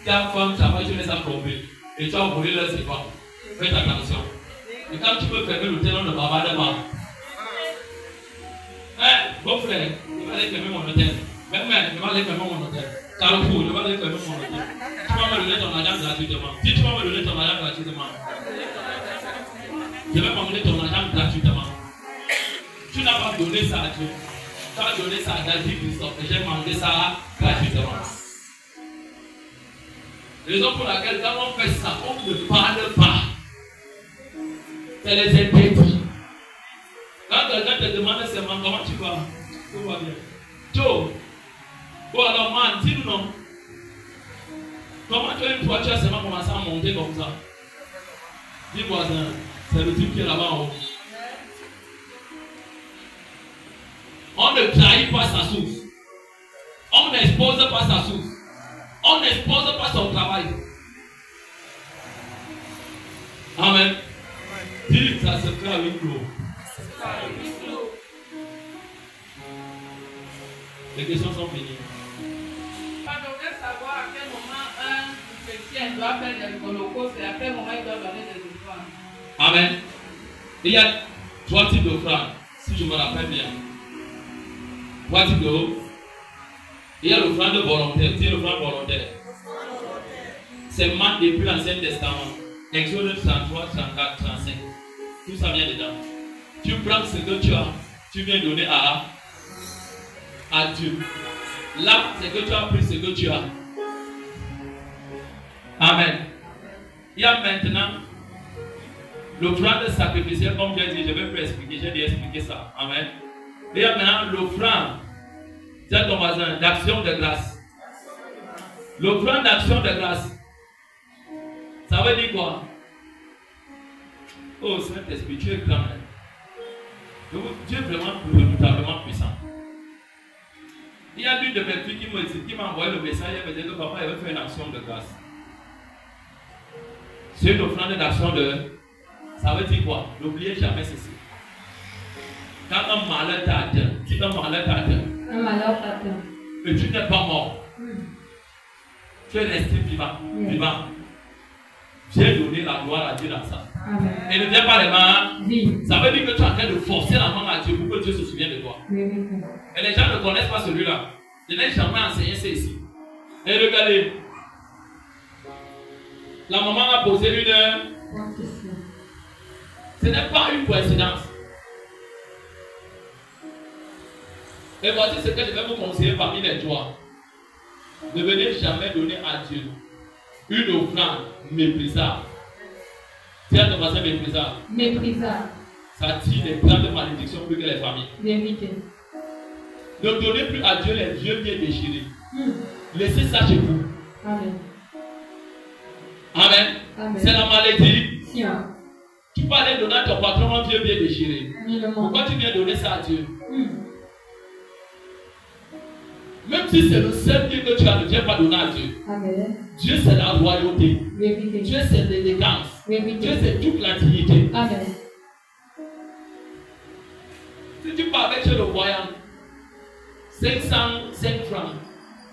Tu as fait un travail, tu les as trompés. Et tu as volé leurs épargnes. Fais attention. Et quand tu peux fermer l'hôtel, on ne bavarde pas. Bon frère, il va aller fermer mon hôtel. Même mère, il va aller fermer mon hôtel. Carrefour, il va aller fermer mon hôtel. Tu vas me donner ton argent gratuitement. Si tu vas me donner ton argent gratuitement, je vais m'emmener ton argent gratuitement. Tu n'as pas donné ça à Dieu. Tu as donné ça à David Christophe et j'ai demandé ça gratuitement. Raison pour laquelle quand on fait ça, on ne parle pas. C'est les interdits. Quand quelqu'un te demande seulement comment tu vas, tout va bien. Joe, bon alors man, dis-nous non. Comment tu as une fois, tu as seulement commencé à monter comme ça? Dis voisin, c'est le type qui est là-bas en haut. On ne trahit pas sa source. On n'expose pas sa source. On n'expose pas son travail. Amen. Dis, ça se fait à huis clos. Les questions sont finies. Je voudrais savoir à quel moment un chrétien doit faire des holocaustes et à quel moment il doit donner des offrandes. Amen. Il y a 3 types d'offrandes, si je me rappelle bien. 3 types d'offrandes. Il y a l'offrande volontaire. C'est l'offrande volontaire. C'est marqué depuis l'Ancien Testament. Exode 33, 34, 35. Tout ça vient dedans. Tu prends ce que tu as, tu viens donner à Dieu. Là, c'est que tu as pris ce que tu as. Amen. Il y a maintenant l'offrande sacrificielle, comme j'ai dit, je vais plus expliquer, j'ai déjà expliqué ça. Amen. Il y a maintenant l'offrande, c'est ton voisin, d'action de grâce. L'offrande d'action de grâce, ça veut dire quoi? Oh Saint-Esprit, tu es grand. Dieu est vraiment redoutablement puissant. Il y a l'une de mes filles qui m'a envoyé le message, elle me dit que papa avait fait une action de grâce. C'est une offrande d'action de... Ça veut dire quoi? N'oubliez jamais ceci. Quand un malheur t'a atteint, si un malheur t'a atteint, Un malheur t'atteint. et tu n'es pas mort, Tu es resté vivant. Vivant. Viens donner la gloire à Dieu dans ça. Amen. Et ne viens pas les mains. Oui. Ça veut dire que tu es en train de forcer la main à Dieu pour que Dieu se souvienne de toi. Et les gens ne connaissent pas celui-là. Je n'ai jamais enseigné ça ici. Et regardez. La maman a posé une heure. Ce n'est pas une coïncidence. Et voici ce que je vais vous conseiller parmi les joies. Ne venez jamais donner à Dieu une offrande méprisable. Tiens ton voisin méprisable. Méprisable. Ça tire les grandes malédictions plus que les familles. Vérité. Ne donnez plus à Dieu les vieux bien déchirés. Laissez ça chez vous. Amen. Amen. Amen. C'est la maladie. Tiens. Tu peux aller donner à ton patron un vieux bien déchiré. Nullement. Pourquoi tu viens donner ça à Dieu? Même si c'est le seul bien que tu as, ne viens pas donner à Dieu. Amen. Dieu c'est la royauté. Vérité. Dieu c'est l'élégance. Vérité. Dieu c'est toute la dignité. Amen. Si tu pars avec chez le voyant, 505 francs,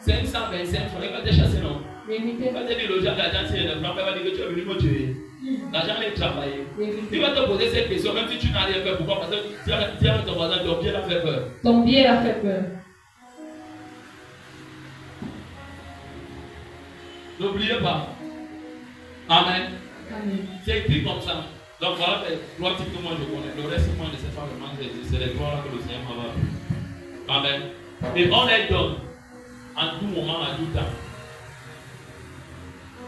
525 francs, il va te chasser, non? Vérité. Il va te dire le genre d'argent, c'est le franc, il va dire que tu es venu me tuer. L'argent est travaillé. Il va te poser cette question, même si tu n'as rien fait. Pourquoi? Parce que tu as ton voisin, ton pied l'a fait peur. Ton pied a fait peur. N'oubliez pas. Amen. Amen. C'est écrit comme ça. Donc voilà les trois types que moi je connais. Le reste, moi je ne sais pas vraiment. C'est les trois là que le Seigneur m'a appris. Amen. Et on les donne en tout moment, à tout temps.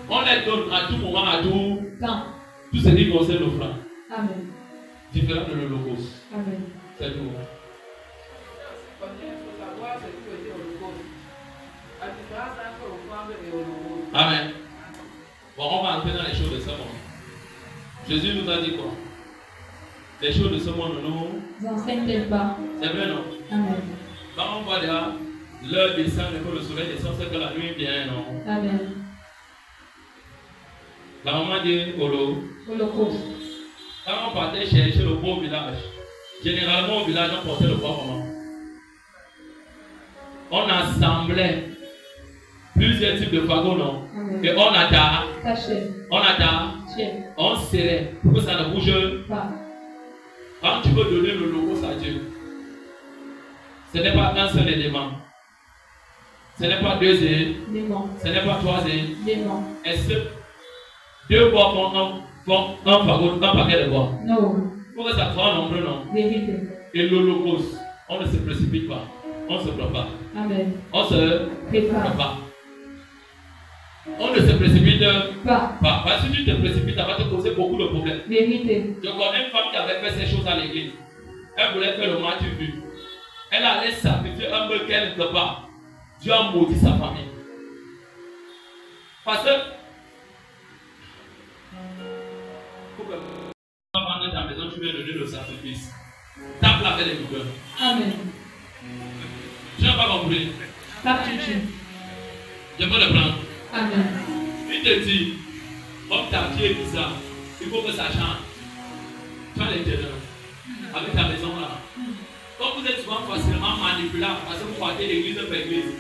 On les donne à tout moment, à tout temps. Tout ce qui concerne l'offrande. Amen. Différent de l'holocauste. Amen. C'est tout. Amen. Bon, on va entrer dans les choses de ce monde. Jésus nous a dit quoi? Les choses de ce monde nous enseignent pas. C'est vrai, non? Amen. Quand on voit là, l'heure descend, que le soleil descend, c'est que la nuit vient, non? Amen. La maman dit Holocauste. Quand on partait chercher le beau village, généralement au village, on portait le bois comment? On assemblait plusieurs types de fagots, non? Amen. Et on on serrait pour que ça ne bouge pas. Quand tu veux donner le logos à Dieu, ce n'est pas un seul élément. Ce n'est pas deux éléments. Ce n'est pas trois éléments. Est-ce que deux bois font un fagot, un paquet de bois? Non. Pour que ça soit nombreux, non? Vérité. Et le logos, on ne se précipite pas. On se prépare. Amen. On se prépare. On ne se précipite pas. Parce que si tu te précipites, ça va te causer beaucoup de problèmes. Vérité. Je connais une femme qui avait fait ces choses à l'église. Elle voulait faire le match vu. Elle allait sacrifier un peu qu'elle ne peut pas. Dieu a maudit sa famille. Parce que pour que tu vas vendre ta maison, tu viens donner le sacrifice. Tape la avec les coupeurs. Amen. Tu n'as pas compris. Tape tu. Je peux le prendre. Amen. Il te dit, comme ta vie est bizarre, il faut que ça change. Tu as l'intérieur. Avec ta maison là. Comme vous êtes souvent facilement manipulable, parce que vous partez l'église par église,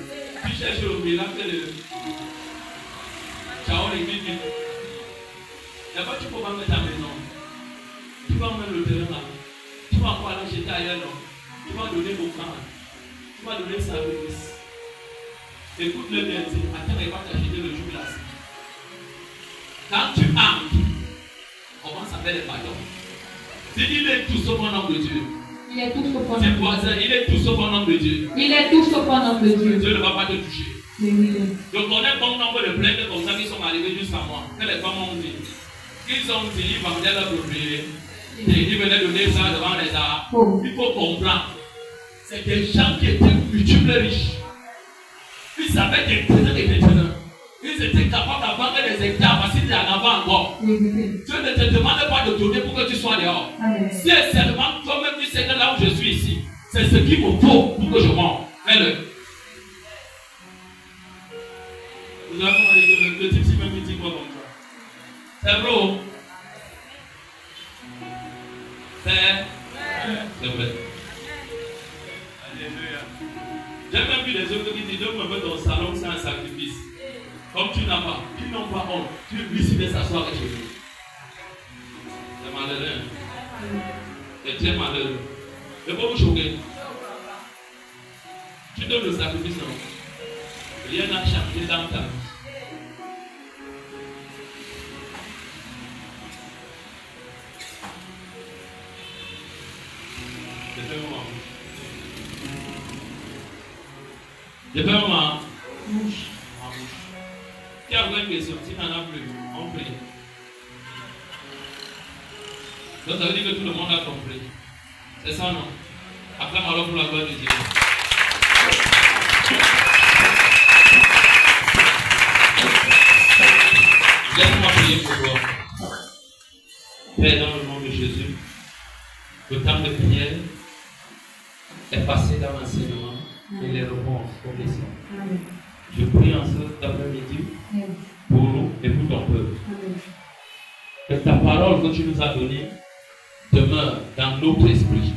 tu cherches le miracle de ciao l'église. D'abord, tu peux vendre ta maison. Tu vas vendre le terrain là. Tu vas encore aller jeter ailleurs là. Tu vas donner vos camps. Tu vas donner ça avec lui. Écoute-le bien, attends, il va t'acheter le jour là. Quand tu entres, commence à faire les pardons. Dis, il est tout sauf un homme de Dieu. Il est tout sauf un homme de Dieu. Il est tout sauf un homme de Dieu. Il est tout sauf un homme de Dieu. Dieu ne va pas te toucher. Je connais bon nombre de plaintes comme ça qui sont arrivées jusqu'à moi. Que les femmes ont dit. Ils ont dit, ils vendaient leur propriété. Ils venaient donner ça devant les arts. Il faut comprendre. C'est des gens qui étaient multiples riches. Ils avaient des terrains et des terrains. Ils étaient capables d'avoir des hectares parce qu'ils en avaient encore. Dieu ne te demande pas de donner pour que tu sois dehors. Si seulement toi-même tu sais que là où je suis ici, c'est ce qu'il me faut pour que je mange. Fais-le. Vous avez compris le type si même il dit quoi comme ça? C'est vrai. C'est vrai. Alléluia. J'ai même vu des autres qui disent, donne-moi ton salon, c'est un sacrifice. Comme tu n'as non, tu lui de s'asseoir avec Jésus. C'est malheureux. C'est très malheureux. Ne pas vous choquer. Tu donnes le sacrifice, non? Rien n'a changé dans ta vie. J'ai fait un moment. Bouche en bouche. Qui a une question? Si tu n'en as plus, on prie. Donc ça veut dire que tout le monde a compris. C'est ça, non? Acclame alors pour la gloire de Dieu. Laisse-moi prier pour toi. Père, dans le nom de Jésus, le temps de prière est passé dans l'enseignement et les réponses aux questions. Amen. Je prie en ce après-midi pour nous et pour ton peuple. Amen. Que ta parole que tu nous as donnée demeure dans notre esprit,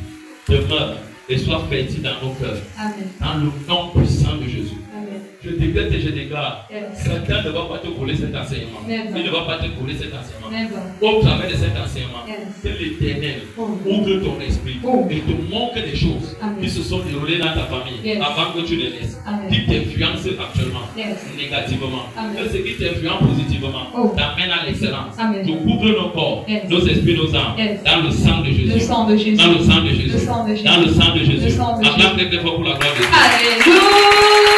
demeure et soit fertile dans nos cœurs. Amen. Dans le nom puissant de Jésus. Amen. Je décrète et je déclare, quelqu'un ne va pas te coller cet enseignement. Il ne va pas te coller cet enseignement. Au travers de cet enseignement, que l'Éternel ouvre ton esprit et te montre des choses qui se sont déroulées dans ta famille avant que tu les laisses. Qui t'influencent actuellement négativement. Que ce qui t'influence positivement t'amène à l'excellence. Tu couvres nos corps, nos esprits, nos âmes dans le sang de Jésus. Dans le sang de Jésus. Dans le sang de Jésus. Acclame très fort pour la gloire de Dieu. Alléluia.